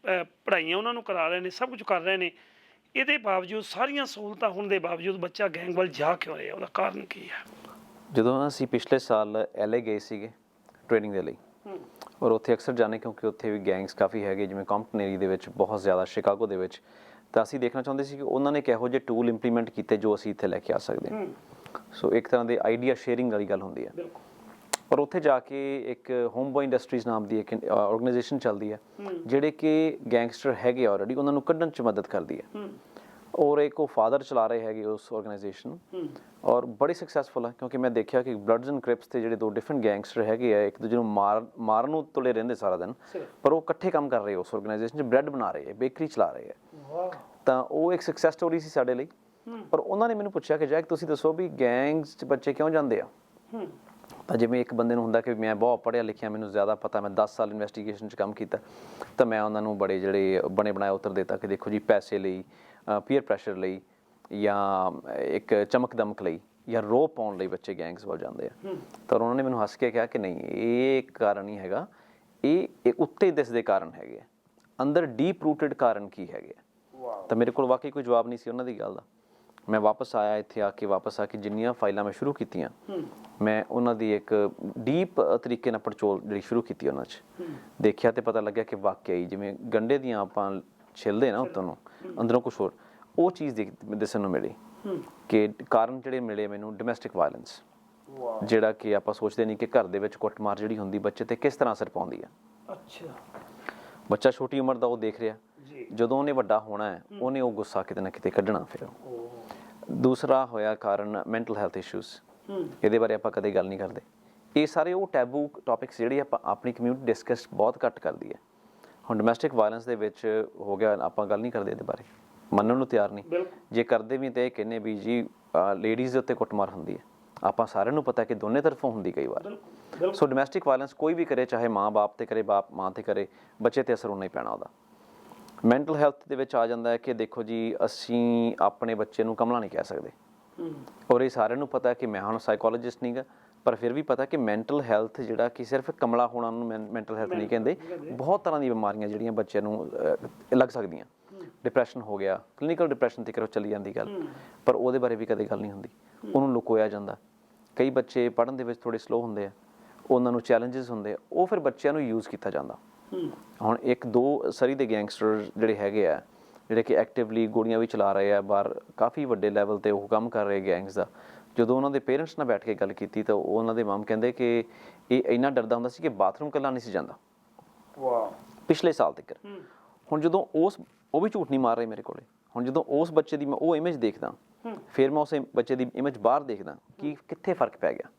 ਪੜ੍ਹਾਈਆਂ ਉਹਨਾਂ ਨੂੰ ਕਰਾ ਰਹੇ ਨੇ, ਸਭ ਕੁਝ ਕਰ ਰਹੇ ਨੇ, ਇਹਦੇ ਬਾਵਜੂਦ ਸਾਰੀਆਂ ਸਹੂਲਤਾਂ ਹੋਣ ਦੇ ਬਾਵਜੂਦ ਬੱਚਾ ਗੈਂਗ ਵੱਲ ਜਾ ਕਿਉਂ ਰਿਹਾ, ਉਹਦਾ ਕਾਰਨ ਕੀ ਹੈ? ਜਦੋਂ ਅਸੀਂ ਪਿਛਲੇ ਸਾਲ LA ਗਏ ਸੀਗੇ ਟ੍ਰੇਨਿੰਗ ਦੇ ਲਈ, ਔਰ ਉੱਥੇ ਅਕਸਰ ਜਾਂਦੇ ਕਿਉਂਕਿ ਉੱਥੇ ਵੀ ਗੈਂਗਸ ਕਾਫੀ ਹੈਗੇ, ਜਿਵੇਂ ਕੰਪਟਨ ਏਰੀਆ ਦੇ ਵਿੱਚ ਬਹੁਤ ਜ਼ਿਆਦਾ, ਸ਼ਿਕਾਗੋ ਦੇ ਵਿੱਚ, ਤਾਂ ਅਸੀਂ ਦੇਖਣਾ ਚਾਹੁੰਦੇ ਸੀ ਕਿ ਉਹਨਾਂ ਨੇ ਕਿਹੋ ਜਿਹੇ ਟੂਲ ਇੰਪਲੀਮੈਂਟ ਕੀਤੇ ਜੋ ਅਸੀਂ ਇੱਥੇ ਲੈ ਕੇ ਆ ਸਕਦੇ ਹਾਂ। ਸੋ ਇੱਕ ਤਰ੍ਹਾਂ ਦੇ ਆਈਡੀਆ ਸ਼ੇਅਰਿੰਗ ਵਾਲੀ ਗੱਲ ਹੁੰਦੀ ਹੈ। ਔਰ ਉੱਥੇ ਜਾ ਕੇ ਇੱਕ ਹੋਮ ਬॉय ਇੰਡਸਟਰੀਜ਼ ਨਾਮ ਦੀ ਇੱਕ ਆਰਗੇਨਾਈਜੇਸ਼ਨ ਚੱਲਦੀ ਹੈ ਜਿਹੜੇ ਕਿ ਗੈਂਗਸਟਰ ਹੈਗੇ ਆਲਰੇਡੀ, ਉਹਨਾਂ ਨੂੰ ਕੱਢਣ 'ਚ ਮਦਦ ਕਰਦੀ ਹੈ। ਔਰ ਇੱਕ ਉਹ ਫਾਦਰ ਚਲਾ ਰਹੇ ਹੈਗੇ ਉਸ ਆਰਗੇਨਾਈਜੇਸ਼ਨ ਨੂੰ, ਔਰ ਬੜੀ ਸਕਸੈਸਫੁਲ ਹੈ ਕਿਉਂਕਿ ਮੈਂ ਦੇਖਿਆ ਕਿ ਬਲੱਡਸ ਐਂਡ ਕ੍ਰਿਪਸ ਤੇ ਜਿਹੜੇ 2 ਡਿਫਰੈਂਟ ਗੈਂਗਸਟਰ ਹੈਗੇ ਆ, ਇੱਕ ਦੂਜੇ ਨੂੰ ਮਾਰਨ ਨੂੰ ਤੁਲੇ ਰਹਿੰਦੇ ਸਾਰਾ ਦਿਨ, ਪਰ ਉਹ ਇਕੱਠੇ ਕੰਮ ਕਰ ਰਹੇ ਉਸ ਆਰਗੇਨਾਈਜੇਸ਼ਨ 'ਚ, ਬ੍ਰੈਡ ਬਣਾ ਰਹੇ ਹੈ, ਬੇਕਰੀ ਚਲਾ ਰਹੇ ਹੈ। ਤਾਂ ਉਹ ਇੱਕ ਸਕਸੈਸ ਸਟੋਰੀ ਸੀ ਸਾਡੇ ਲਈ। ਪਰ ਉਹਨਾਂ ਨੇ ਮੈਨੂੰ ਪੁੱਛਿਆ ਕਿ ਜੈਕ ਤੁਸੀਂ ਦੱਸੋ ਵੀ ਗੈਂਗਸ 'ਚ ਬੱਚੇ ਕਿਉਂ ਜਾਂਦੇ ਆ? ਤਾਂ ਜਿਵੇਂ ਇੱਕ ਬੰਦੇ ਨੂੰ ਹੁੰਦਾ ਕਿ ਮੈਂ ਬਹੁਤ ਪੜ੍ਹਿਆ ਲਿਖਿਆ, ਮੈਨੂੰ ਜ਼ਿਆਦਾ ਪਤਾ, ਮੈਂ 10 ਸਾਲ ਇਨਵੈਸਟੀਗੇਸ਼ਨ 'ਚ ਕੰਮ ਕੀਤਾ, ਤਾਂ ਮੈਂ ਉਹਨਾਂ ਨੂੰ ਬੜੇ ਜਿਹੜੇ ਬਣੇ ਬਣਾਏ ਉੱਤਰ ਦਿੱਤਾ ਕਿ ਦੇਖੋ ਜੀ ਪੈਸੇ ਲਈ, ਪੀਅਰ ਪ੍ਰੈਸ਼ਰ ਲਈ, ਜਾਂ ਇੱਕ ਚਮਕ ਦਮਕ ਲਈ, ਜਾਂ ਰੋਹ ਪਾਉਣ ਲਈ ਬੱਚੇ ਗੈਂਗਸ ਵੱਲ ਜਾਂਦੇ ਆ। ਤਾਂ ਉਹਨਾਂ ਨੇ ਮੈਨੂੰ ਹੱਸ ਕੇ ਕਿਹਾ ਕਿ ਨਹੀਂ, ਇਹ ਕਾਰਨ ਨਹੀਂ ਹੈਗਾ, ਇਹ ਉੱਤੇ ਦਿਸਦੇ ਕਾਰਨ ਹੈਗੇ ਆ, ਅੰਦਰ ਡੀਪ ਰੂਟਡ ਕਾਰਨ ਕੀ ਹੈਗੇ ਆ। ਤਾਂ ਮੇਰੇ ਕੋਲ ਵਾਕਈ ਕੋਈ ਜਵਾਬ ਨਹੀਂ ਸੀ ਉਹਨਾਂ ਦੀ ਗੱਲ ਦਾ। ਮੈਂ ਵਾਪਸ ਆਇਆ ਇੱਥੇ ਆ ਕੇ ਜਿੰਨੀਆਂ ਫਾਈਲਾਂ ਮੈਂ ਸ਼ੁਰੂ ਕੀਤੀਆਂ, ਮੈਂ ਉਹਨਾਂ ਦੀ ਇੱਕ ਡੀਪ ਤਰੀਕੇ ਨਾਲ ਪੜਚੋਲ ਜਿਹੜੀ ਸ਼ੁਰੂ ਕੀਤੀ ਉਹਨਾਂ 'ਚ ਦੇਖਿਆ, ਤੇ ਪਤਾ ਲੱਗਿਆ ਕਿ ਵਾਕਿਆ ਜਿਵੇਂ ਗੰਢੇ ਦੀਆਂ ਆਪਾਂ ਛਿੱਲਦੇ ਨਾ ਉੱਤੋਂ ਨੂੰ, ਅੰਦਰੋਂ ਕੁਛ ਹੋਰ, ਉਹ ਚੀਜ਼ ਦਿਸਣ ਨੂੰ ਮਿਲੀ ਕਿ ਕਾਰਨ ਜਿਹੜੇ ਮਿਲੇ ਮੈਨੂੰ, ਡੋਮੈਸਟਿਕ ਵਾਇਲੈਂਸ, ਜਿਹੜਾ ਕਿ ਆਪਾਂ ਸੋਚਦੇ ਨਹੀਂ ਕਿ ਘਰ ਦੇ ਵਿੱਚ ਕੁੱਟਮਾਰ ਜਿਹੜੀ ਹੁੰਦੀ ਬੱਚੇ ਤੇ ਕਿਸ ਤਰ੍ਹਾਂ ਅਸਰ ਪਾਉਂਦੀ ਆ। ਅੱਛਾ, ਬੱਚਾ ਛੋਟੀ ਉਮਰ ਦਾ ਉਹ ਦੇਖ ਰਿਹਾ, ਜਦੋਂ ਉਹਨੇ ਵੱਡਾ ਹੋਣਾ ਹੈ ਉਹਨੇ ਉਹ ਗੁੱਸਾ ਕਿਤੇ ਨਾ ਕਿਤੇ ਕੱਢਣਾ। ਫਿਰ ਦੂਸਰਾ ਹੋਇਆ ਕਾਰਨ ਮੈਂਟਲ ਹੈਲਥ ਇਸ਼ੂਜ਼, ਇਹਦੇ ਬਾਰੇ ਆਪਾਂ ਕਦੇ ਗੱਲ ਨਹੀਂ ਕਰਦੇ। ਇਹ ਸਾਰੇ ਉਹ ਟੈਬੂ ਟੌਪਿਕਸ ਜਿਹੜੇ ਆਪਾਂ ਆਪਣੀ ਕਮਿਊਨਿਟੀ ਡਿਸਕਸ ਬਹੁਤ ਘੱਟ ਕਰਦੀ ਹੈ। ਹੁਣ ਡੋਮੈਸਟਿਕ ਵਾਇਲੈਂਸ ਦੇ ਵਿੱਚ ਹੋ ਗਿਆ, ਆਪਾਂ ਗੱਲ ਨਹੀਂ ਕਰਦੇ ਇਹਦੇ ਬਾਰੇ, ਮੰਨਣ ਨੂੰ ਤਿਆਰ ਨਹੀਂ। ਜੇ ਕਰਦੇ ਵੀ ਤਾਂ ਇਹ ਕਹਿੰਦੇ ਵੀ ਜੀ ਲੇਡੀਜ਼ ਦੇ ਉੱਤੇ ਕੁੱਟਮਾਰ ਹੁੰਦੀ ਹੈ, ਆਪਾਂ ਸਾਰਿਆਂ ਨੂੰ ਪਤਾ ਕਿ ਦੋਨੇ ਤਰਫੋਂ ਹੁੰਦੀ ਕਈ ਵਾਰ। ਸੋ ਡੋਮੈਸਟਿਕ ਵਾਇਲੈਂਸ ਕੋਈ ਵੀ ਕਰੇ, ਚਾਹੇ ਮਾਂ ਬਾਪ 'ਤੇ ਕਰੇ, ਬਾਪ ਮਾਂ 'ਤੇ ਕਰੇ, ਬੱਚੇ 'ਤੇ ਅਸਰ ਉਨਾ ਹੀ ਪੈਣਾ ਉਹਦਾ। ਮੈਂਟਲ ਹੈਲਥ ਦੇ ਵਿੱਚ ਆ ਜਾਂਦਾ ਹੈ ਕਿ ਦੇਖੋ ਜੀ ਅਸੀਂ ਆਪਣੇ ਬੱਚੇ ਨੂੰ ਕਮਲਾ ਨਹੀਂ ਕਹਿ ਸਕਦੇ, ਔਰ ਇਹ ਸਾਰਿਆਂ ਨੂੰ ਪਤਾ ਕਿ ਮੈਂ ਹੁਣ ਸਾਈਕੋਲੋਜਿਸਟ ਨਹੀਂ ਗਾ, ਪਰ ਫਿਰ ਵੀ ਪਤਾ ਕਿ ਮੈਂਟਲ ਹੈਲਥ ਜਿਹੜਾ ਕਿ ਸਿਰਫ ਕਮਲਾ ਹੋਣਾ ਨੂੰ ਮੈਂਟਲ ਹੈਲਥ ਨਹੀਂ ਕਹਿੰਦੇ, ਬਹੁਤ ਤਰ੍ਹਾਂ ਦੀਆਂ ਬਿਮਾਰੀਆਂ ਜਿਹੜੀਆਂ ਬੱਚਿਆਂ ਨੂੰ ਲੱਗ ਸਕਦੀਆਂ। ਡਿਪਰੈਸ਼ਨ ਹੋ ਗਿਆ, ਕਲੀਨਿਕਲ ਡਿਪਰੈਸ਼ਨ ਤੱਕ ਚੱਲੀ ਜਾਂਦੀ ਗੱਲ, ਪਰ ਉਹਦੇ ਬਾਰੇ ਵੀ ਕਦੇ ਗੱਲ ਨਹੀਂ ਹੁੰਦੀ, ਉਹਨੂੰ ਲੁਕੋਇਆ ਜਾਂਦਾ। ਕਈ ਬੱਚੇ ਪੜ੍ਹਨ ਦੇ ਵਿੱਚ ਥੋੜ੍ਹੇ ਸਲੋ ਹੁੰਦੇ ਆ, ਉਹਨਾਂ ਨੂੰ ਚੈਲੰਜਸ ਹੁੰਦੇ ਆ, ਉਹ ਫਿਰ ਬੱਚਿਆਂ ਨੂੰ ਯੂਜ਼ ਕੀਤਾ ਜਾਂਦਾ। ਹੁਣ 1-2 ਸਰੀ ਦੇ ਗੈਂਗਸਟਰ ਜਿਹੜੇ ਹੈਗੇ ਆ, ਜਿਹੜੇ ਕਿ ਐਕਟਿਵਲੀ ਗੋਲੀਆਂ ਵੀ ਚਲਾ ਰਹੇ ਆ ਬਾਹਰ, ਕਾਫੀ ਵੱਡੇ ਲੈਵਲ 'ਤੇ ਉਹ ਕੰਮ ਕਰ ਰਹੇ ਗੈਂਗਸ ਦਾ, ਜਦੋਂ ਉਹਨਾਂ ਦੇ ਪੇਰੈਂਟਸ ਨਾਲ ਬੈਠ ਕੇ ਗੱਲ ਕੀਤੀ ਤਾਂ ਉਹਨਾਂ ਦੇ ਮਾਮ ਕਹਿੰਦੇ ਕਿ ਇਹ ਇੰਨਾ ਡਰਦਾ ਹੁੰਦਾ ਸੀ ਕਿ ਬਾਥਰੂਮ ਇਕੱਲਾ ਨਹੀਂ ਸੀ ਜਾਂਦਾ ਪਿਛਲੇ ਸਾਲ ਤੱਕ। ਹੁਣ ਜਦੋਂ ਉਹ ਵੀ ਝੂਠ ਨਹੀਂ ਮਾਰ ਰਹੇ ਮੇਰੇ ਕੋਲੇ, ਹੁਣ ਜਦੋਂ ਉਸ ਬੱਚੇ ਦੀ ਮੈਂ ਉਹ ਇਮੇਜ ਦੇਖਦਾ, ਫਿਰ ਮੈਂ ਉਸ ਬੱਚੇ ਦੀ ਇਮੇਜ ਬਾਹਰ ਦੇਖਦਾ ਕਿ ਕਿੱਥੇ ਫ਼ਰਕ ਪੈ ਗਿਆ,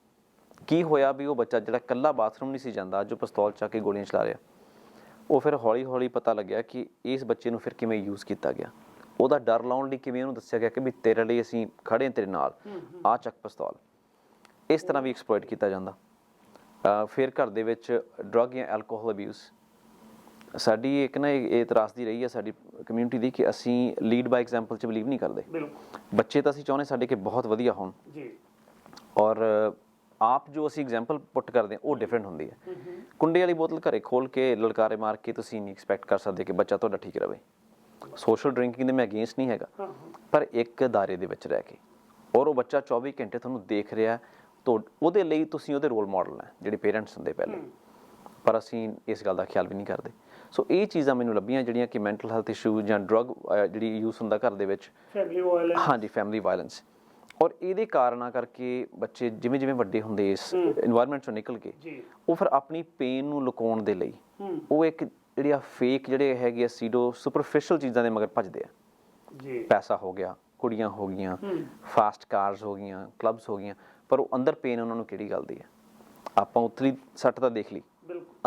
ਕੀ ਹੋਇਆ ਵੀ ਉਹ ਬੱਚਾ ਜਿਹੜਾ ਇਕੱਲਾ ਬਾਥਰੂਮ ਨਹੀਂ ਸੀ ਜਾਂਦਾ, ਜੋ ਪਿਸਤੌਲ ਚੱਕ ਕੇ ਗੋਲੀਆਂ ਚਲਾ ਰਿਹਾ, ਉਹ ਫਿਰ ਹੌਲੀ ਹੌਲੀ ਪਤਾ ਲੱਗਿਆ ਕਿ ਇਸ ਬੱਚੇ ਨੂੰ ਫਿਰ ਕਿਵੇਂ ਯੂਜ਼ ਕੀਤਾ ਗਿਆ। ਉਹਦਾ ਡਰ ਲਾਉਣ ਲਈ ਕਿਵੇਂ ਉਹਨੂੰ ਦੱਸਿਆ ਗਿਆ ਕਿ ਵੀ ਤੇਰੇ ਲਈ ਅਸੀਂ ਖੜੇ ਹਾਂ, ਤੇਰੇ ਨਾਲ ਆ ਚੱਕ ਪਿਸਤੌਲ। ਇਸ ਤਰ੍ਹਾਂ ਵੀ ਐਕਸਪਲੋਇਟ ਕੀਤਾ ਜਾਂਦਾ। ਫਿਰ ਘਰ ਦੇ ਵਿੱਚ ਡਰੱਗ ਜਾਂ ਐਲਕੋਹਲ ਅਬਿਊਜ਼, ਸਾਡੀ ਇੱਕ ਨਾ ਇਹ ਤਰਾਸਦੀ ਰਹੀ ਹੈ ਸਾਡੀ ਕਮਿਊਨਿਟੀ ਦੀ ਕਿ ਅਸੀਂ ਲੀਡ ਬਾਈ ਐਗਜ਼ਾਮਪਲ 'ਚ ਬਿਲੀਵ ਨਹੀਂ ਕਰਦੇ। ਬੱਚੇ ਤਾਂ ਅਸੀਂ ਚਾਹੁੰਦੇ ਸਾਡੇ ਕਿ ਬਹੁਤ ਵਧੀਆ ਹੋਣ, ਔਰ ਆਪ ਜੋ ਅਸੀਂ ਐਗਜ਼ਾਮਪਲ ਪੁੱਟ ਕਰਦੇ ਹਾਂ ਉਹ ਡਿਫਰੈਂਟ ਹੁੰਦੀ ਹੈ। ਕੁੰਡੇ ਵਾਲੀ ਬੋਤਲ ਘਰੇ ਖੋਲ ਕੇ ਲਲਕਾਰੇ ਮਾਰ ਕੇ ਤੁਸੀਂ ਨਹੀਂ ਐਕਸਪੈਕਟ ਕਰ ਸਕਦੇ ਕਿ ਬੱਚਾ ਤੁਹਾਡਾ ਠੀਕ ਰਹੇ। ਸੋਸ਼ਲ ਡਰਿੰਕਿੰਗ ਦੇ ਮੈਂ ਅਗੇਂਸਟ ਨਹੀਂ ਹੈਗਾ, ਪਰ ਇੱਕ ਦਾਇਰੇ ਦੇ ਵਿੱਚ ਰਹਿ ਕੇ, ਔਰ ਉਹ ਬੱਚਾ 24 ਘੰਟੇ ਤੁਹਾਨੂੰ ਦੇਖ ਰਿਹਾ, ਉਹਦੇ ਲਈ ਤੁਸੀਂ ਉਹਦੇ ਰੋਲ ਮਾਡਲ ਹੈ ਜਿਹੜੇ ਪੇਰੈਂਟਸ ਹੁੰਦੇ ਪਹਿਲੇ, ਪਰ ਅਸੀਂ ਇਸ ਗੱਲ ਦਾ ਖਿਆਲ ਵੀ ਨਹੀਂ ਕਰਦੇ। ਸੋ ਇਹ ਚੀਜ਼ਾਂ ਮੈਨੂੰ ਲੱਭੀਆਂ ਜਿਹੜੀਆਂ ਕਿ ਮੈਂਟਲ ਹੈਲਥ ਇਸ਼ੂ ਜਾਂ ਡਰੱਗ ਜਿਹੜੀ ਯੂਜ਼ ਹੁੰਦਾ ਘਰ ਦੇ ਵਿੱਚ, ਹਾਂਜੀ ਫੈਮਿਲੀ ਵਾਇਲੈਂਸ, ਔਰ ਇਹਦੇ ਕਾਰਨਾਂ ਕਰਕੇ ਬੱਚੇ ਜਿਵੇਂ ਜਿਵੇਂ ਵੱਡੇ ਹੁੰਦੇ ਇਸ ਇਨਵਾਇਰਮੈਂਟ 'ਚੋਂ ਨਿਕਲ ਕੇ, ਉਹ ਫਿਰ ਆਪਣੀ ਪੇਨ ਨੂੰ ਲੁਕਾਉਣ ਦੇ ਲਈ ਉਹ ਇੱਕ ਜਿਹੜੀ ਆ ਫੇਕ ਜਿਹੜੇ ਹੈਗੇ ਆ ਸੀਡੋ ਸੁਪਰਫਿਸ਼ਲ ਚੀਜ਼ਾਂ ਦੇ ਮਗਰ ਭੱਜਦੇ ਆ। ਪੈਸਾ ਹੋ ਗਿਆ, ਕੁੜੀਆਂ ਹੋ ਗਈਆਂ, ਫਾਸਟ ਕਾਰਸ ਹੋ ਗਈਆਂ, ਕਲੱਬਸ ਹੋ ਗਈਆਂ, ਪਰ ਉਹ ਅੰਦਰ ਪੇਨ ਉਹਨਾਂ ਨੂੰ ਕਿਹੜੀ ਗੱਲ ਦੀ ਹੈ। ਆਪਾਂ ਉੱਤਰੀ ਸੱਟ ਤਾਂ ਦੇਖ ਲਈ,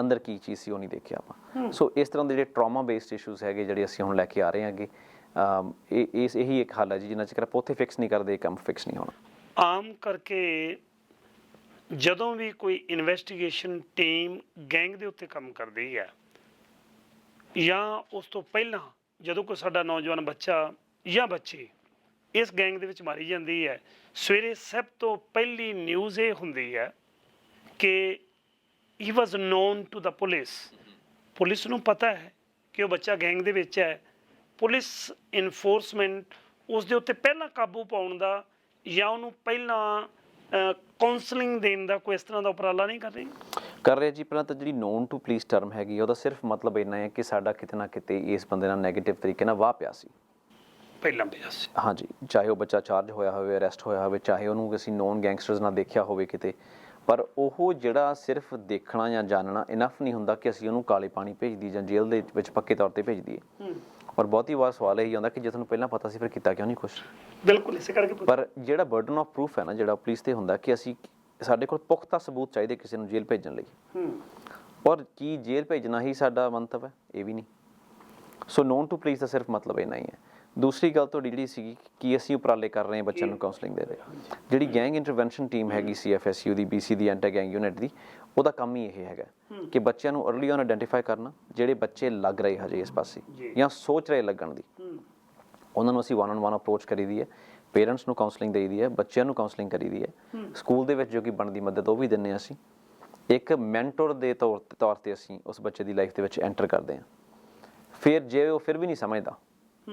ਅੰਦਰ ਕੀ ਚੀਜ਼ ਸੀ ਉਹ ਨਹੀਂ ਦੇਖਿਆ ਆਪਾਂ। ਸੋ ਇਸ ਤਰ੍ਹਾਂ ਦੇ ਜਿਹੜੇ ਟਰਾਮਾ ਬੇਸਡ ਇਸ਼ੂਜ਼ ਹੈਗੇ ਜਿਹੜੇ ਅਸੀਂ ਹੁਣ ਲੈ ਕੇ ਆ ਰਹੇ ਹਾਂਗੇ, ਇਹੀ ਇੱਕ ਹੱਲ ਹੈ ਜੀ, ਜਿੰਨਾ ਚਿਰ ਆਪਾਂ ਉੱਥੇ ਫਿਕਸ ਨਹੀਂ ਕਰਦੇ ਕੰਮ ਫਿਕਸ ਨਹੀਂ ਹੋਣਾ। ਆਮ ਕਰਕੇ ਜਦੋਂ ਵੀ ਕੋਈ ਇਨਵੈਸਟੀਗੇਸ਼ਨ ਟੀਮ ਗੈਂਗ ਦੇ ਉੱਤੇ ਕੰਮ ਕਰਦੀ ਹੈ, ਜਾਂ ਉਸ ਤੋਂ ਪਹਿਲਾਂ ਜਦੋਂ ਕੋਈ ਸਾਡਾ ਨੌਜਵਾਨ ਬੱਚਾ ਜਾਂ ਬੱਚੀ ਇਸ ਗੈਂਗ ਦੇ ਵਿੱਚ ਮਾਰੀ ਜਾਂਦੀ ਹੈ, ਸਵੇਰੇ ਸਭ ਤੋਂ ਪਹਿਲੀ ਨਿਊਜ਼ ਇਹ ਹੁੰਦੀ ਹੈ ਕਿ ਹੀ ਵਾਜ਼ ਨੋਨ ਟੂ ਦਾ ਪੁਲਿਸ ਨੂੰ ਪਤਾ ਹੈ ਕਿ ਉਹ ਬੱਚਾ ਗੈਂਗ ਦੇ ਵਿੱਚ ਹੈ। ਪੁਲਿਸ ਇਨਫੋਰਸਮੈਂਟ ਉਸ ਦੇ ਉੱਤੇ ਪਹਿਲਾਂ ਕਾਬੂ ਪਾਉਣ ਦਾ ਜਾਂ ਉਹਨੂੰ ਪਹਿਲਾਂ ਕਾਉਂਸਲਿੰਗ ਦੇਣ ਦਾ ਕੋਈ ਇਸ ਤਰ੍ਹਾਂ ਦਾ ਉਪਰਾਲਾ ਨਹੀਂ ਕਰ ਰਹੇ ਜੀ। ਪਹਿਲਾਂ ਤਾਂ ਜਿਹੜੀ ਨੋਨ ਟੂ ਪੁਲਿਸ ਟਰਮ ਹੈਗੀ ਉਹਦਾ ਸਿਰਫ ਮਤਲਬ ਇੰਨਾ ਹੈ ਕਿ ਸਾਡਾ ਕਿਤੇ ਨਾ ਕਿਤੇ ਇਸ ਬੰਦੇ ਨਾਲ ਨੈਗੇਟਿਵ ਤਰੀਕੇ ਨਾਲ ਵਾਹ ਪਿਆ ਸੀ, ਪਹਿਲਾਂ ਪਿਆ ਸੀ। ਹਾਂਜੀ, ਚਾਹੇ ਉਹ ਬੱਚਾ ਚਾਰਜ ਹੋਇਆ ਹੋਵੇ, ਅਰੈਸਟ ਹੋਇਆ ਹੋਵੇ, ਚਾਹੇ ਉਹਨੂੰ ਅਸੀਂ ਨੋਨ ਗੈਂਗਸਟਰਸ ਨਾਲ ਦੇਖਿਆ ਹੋਵੇ ਕਿਤੇ, ਪਰ ਉਹ ਜਿਹੜਾ ਸਿਰਫ ਦੇਖਣਾ ਜਾਂ ਜਾਣਨਾ ਇਨਫ ਨਹੀਂ ਹੁੰਦਾ ਕਿ ਅਸੀਂ ਉਹਨੂੰ ਕਾਲੇ ਪਾਣੀ ਭੇਜ ਦਈਏ ਜਾਂ ਜੇਲ੍ਹ ਦੇ ਵਿੱਚ ਪੱਕੇ ਤੌਰ 'ਤੇ ਭੇਜ ਦਈਏ। ਔਰ ਬਹੁਤੀ ਵਾਰ ਸਵਾਲ ਇਹੀ ਆਉਂਦਾ ਕਿ ਜੇ ਤੁਹਾਨੂੰ ਪਹਿਲਾਂ ਪਤਾ ਸੀ ਫਿਰ ਕੀਤਾ ਕਿਉਂ ਨਹੀਂ ਕੁਛ। ਬਿਲਕੁਲ ਇਸੇ ਕਰਕੇ। ਪਰ ਜਿਹੜਾ ਬਰਡਨ ਆਫ ਪ੍ਰੂਫ ਹੈ ਨਾ, ਜਿਹੜਾ ਪੁਲਿਸ 'ਤੇ ਹੁੰਦਾ ਕਿ ਸਾਡੇ ਕੋਲ ਪੁਖਤਾ ਸਬੂਤ ਚਾਹੀਦੇ ਕਿਸੇ ਨੂੰ ਜੇਲ੍ਹ ਭੇਜਣ ਲਈ, ਔਰ ਕੀ ਜੇਲ੍ਹ ਭੇਜਣਾ ਹੀ ਸਾਡਾ ਮੰਤਵ ਹੈ? ਇਹ ਵੀ ਨਹੀਂ। ਸੋ ਨੋਨ ਟੂ ਪੁਲਿਸ ਦਾ ਸਿਰਫ ਮਤਲਬ ਇੰਨਾ ਹੀ ਹੈ। ਦੂਸਰੀ ਗੱਲ ਤੁਹਾਡੀ ਜਿਹੜੀ ਸੀਗੀ ਕਿ ਅਸੀਂ ਉਪਰਾਲੇ ਕਰ ਰਹੇ ਹਾਂ ਬੱਚਿਆਂ ਨੂੰ ਕਾਉਂਸਲਿੰਗ ਦੇ ਰਹੇ, ਜਿਹੜੀ ਗੈਂਗ ਇੰਟਰਵੈਂਸ਼ਨ ਟੀਮ ਹੈਗੀ CFSU ਦੀ, BC ਦੀ, ਐਂਟੀ ਗੈਂਗ ਯੂਨਿਟ ਦੀ, ਉਹਦਾ ਕੰਮ ਹੀ ਇਹ ਹੈਗਾ ਕਿ ਬੱਚਿਆਂ ਨੂੰ ਅਰਲੀ ਔਨ ਆਇਡੈਂਟੀਫਾਈ ਕਰਨਾ, ਜਿਹੜੇ ਬੱਚੇ ਲੱਗ ਰਹੇ ਹਜੇ ਇਸ ਪਾਸੇ ਜਾਂ ਸੋਚ ਰਹੇ ਲੱਗਣ ਦੀ, ਉਹਨਾਂ ਨੂੰ ਅਸੀਂ 1-on-1 ਅਪਰੋਚ ਕਰੀ ਦੀ ਹੈ, ਪੇਰੈਂਟਸ ਨੂੰ ਕਾਉਂਸਲਿੰਗ ਦੇਈ ਦੀ ਹੈ, ਬੱਚਿਆਂ ਨੂੰ ਕਾਉਂਸਲਿੰਗ ਕਰੀ ਦੀ ਹੈ, ਸਕੂਲ ਦੇ ਵਿੱਚ ਜੋ ਕਿ ਬਣਦੀ ਮਦਦ ਉਹ ਵੀ ਦਿੰਦੇ ਹਾਂ ਅਸੀਂ। ਇੱਕ ਮੈਂਟਰ ਦੇ ਤੌਰ 'ਤੇ ਅਸੀਂ ਉਸ ਬੱਚੇ ਦੀ ਲਾਈਫ ਦੇ ਵਿੱਚ ਐਂਟਰ ਕਰਦੇ ਹਾਂ। ਫਿਰ ਜੇ ਉਹ ਫਿਰ ਵੀ ਨਹੀਂ ਸਮਝਦਾ,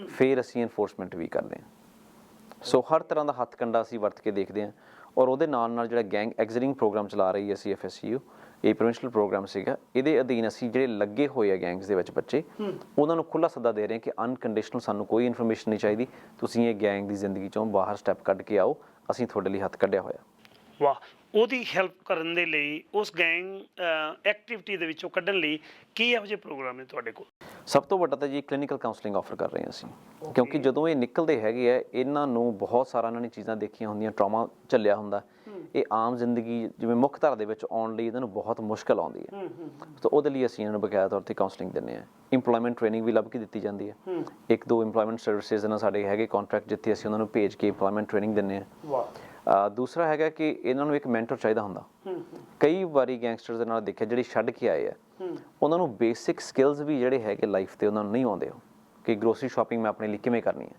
ਫਿਰ ਅਸੀਂ ਇਨਫੋਰਸਮੈਂਟ ਵੀ ਕਰਦੇ ਹਾਂ। ਸੋ ਹਰ ਤਰ੍ਹਾਂ ਦਾ ਹੱਥ ਕੰਡਾ ਅਸੀਂ ਵਰਤ ਕੇ ਦੇਖਦੇ ਹਾਂ। ਔਰ ਉਹਦੇ ਨਾਲ ਜਿਹੜਾ ਗੈਂਗ ਐਗਜ਼ਿਟਿੰਗ ਪ੍ਰੋਗਰਾਮ ਚਲਾ ਰਹੀ ਹੈ CFSU, ਇਹ ਪ੍ਰੋਵਿੰਸ਼ੀਅਲ ਪ੍ਰੋਗਰਾਮ ਸੀਗਾ, ਇਹਦੇ ਅਧੀਨ ਅਸੀਂ ਜਿਹੜੇ ਲੱਗੇ ਹੋਏ ਆ ਗੈਂਗਸ ਦੇ ਵਿੱਚ ਬੱਚੇ, ਉਹਨਾਂ ਨੂੰ ਖੁੱਲ੍ਹਾ ਸੱਦਾ ਦੇ ਰਹੇ ਹਾਂ ਕਿ ਅਨਕੰਡੀਸ਼ਨਲ ਸਾਨੂੰ ਕੋਈ ਇਨਫੋਰਮੇਸ਼ਨ ਨਹੀਂ ਚਾਹੀਦੀ, ਤੁਸੀਂ ਇਹ ਗੈਂਗ ਦੀ ਜ਼ਿੰਦਗੀ 'ਚੋਂ ਬਾਹਰ ਸਟੈਪ ਕੱਢ ਕੇ ਆਓ, ਅਸੀਂ ਤੁਹਾਡੇ ਲਈ ਹੱਥ ਕੱਢਿਆ ਹੋਇਆ। ਵਾਹ। ਉਹਦੀ ਹੈਲਪ ਕਰਨ ਦੇ ਲਈ, ਉਸ ਗੈਂਗ ਐਕਟੀਵਿਟੀ ਦੇ ਵਿੱਚੋਂ ਕੱਢਣ ਲਈ ਕੀ ਇਹੋ ਜਿਹੇ ਪ੍ਰੋਗਰਾਮ ਨੇ ਤੁਹਾਡੇ ਕੋਲ? ਸਭ ਤੋਂ ਵੱਡਾ ਤਾਂ ਜੀ ਕਲੀਨਿਕਲ ਕਾਉਂਸਲਿੰਗ ਆਫਰ ਕਰ ਰਹੇ ਹਾਂ ਅਸੀਂ, ਕਿਉਂਕਿ ਜਦੋਂ ਇਹ ਨਿਕਲਦੇ ਹੈਗੇ ਆ, ਇਹਨਾਂ ਨੂੰ ਬਹੁਤ ਸਾਰਾ ਇਹਨਾਂ ਨੇ ਚੀਜ਼ਾਂ ਦੇਖੀਆਂ ਹੁੰਦੀਆਂ, ਟਰਾਮਾ ਝੱਲਿਆ ਹੁੰਦਾ, ਇਹ ਆਮ ਜ਼ਿੰਦਗੀ ਜਿਵੇਂ ਮੁੱਖ ਧਾਰਾ ਦੇ ਵਿੱਚ ਆਉਣ ਲਈ ਇਹਨਾਂ ਨੂੰ ਬਹੁਤ ਮੁਸ਼ਕਿਲ ਆਉਂਦੀ ਹੈ। ਤਾਂ ਉਹਦੇ ਲਈ ਅਸੀਂ ਇਹਨਾਂ ਨੂੰ ਬਕਾਇਦਾ ਤੌਰ 'ਤੇ ਕਾਉਂਸਲਿੰਗ ਦਿੰਦੇ ਹਾਂ। ਇੰਪਲੋਇਮੈਂਟ ਟ੍ਰੇਨਿੰਗ ਵੀ ਲੱਭ ਕੇ ਦਿੱਤੀ ਜਾਂਦੀ ਹੈ। 1-2 ਇੰਪਲੋਇਮੈਂਟ ਸਰਵਿਸਿਜ਼ ਨਾਲ ਸਾਡੇ ਹੈਗੇ ਕੰਟਰੈਕਟ, ਜਿੱਥੇ ਅਸੀਂ ਉਹਨਾਂ ਨੂੰ ਭੇਜ ਕੇ ਇੰਪਲੋਇਮੈਂਟ ਟ੍ਰੇਨਿੰਗ ਦਿੰਦੇ ਹਾਂ। ਦੂਸਰਾ ਹੈਗਾ ਕਿ ਇਹਨਾਂ ਨੂੰ ਇੱਕ ਮੈਂਟਰ ਚਾਹੀਦਾ ਹੁੰਦਾ। ਕਈ ਵਾਰੀ ਗੈਂਗਸਟਰਸ ਦੇ ਨਾਲ ਦੇਖਿਆ ਜਿਹੜੇ ਛੱਡ ਕੇ ਆਏ ਆ, ਉਹਨਾਂ ਨੂੰ ਬੇਸਿਕ ਸਕਿੱਲਸ ਵੀ ਜਿਹੜੇ ਹੈਗੇ ਲਾਈਫ 'ਤੇ ਉਹਨਾਂ ਨੂੰ ਨਹੀਂ ਆਉਂਦੇ, ਕਿ ਗਰੋਸਰੀ ਸ਼ਾਪਿੰਗ ਮੈਂ ਆਪਣੇ ਲਈ ਕਿਵੇਂ ਕਰਨੀ ਹੈ,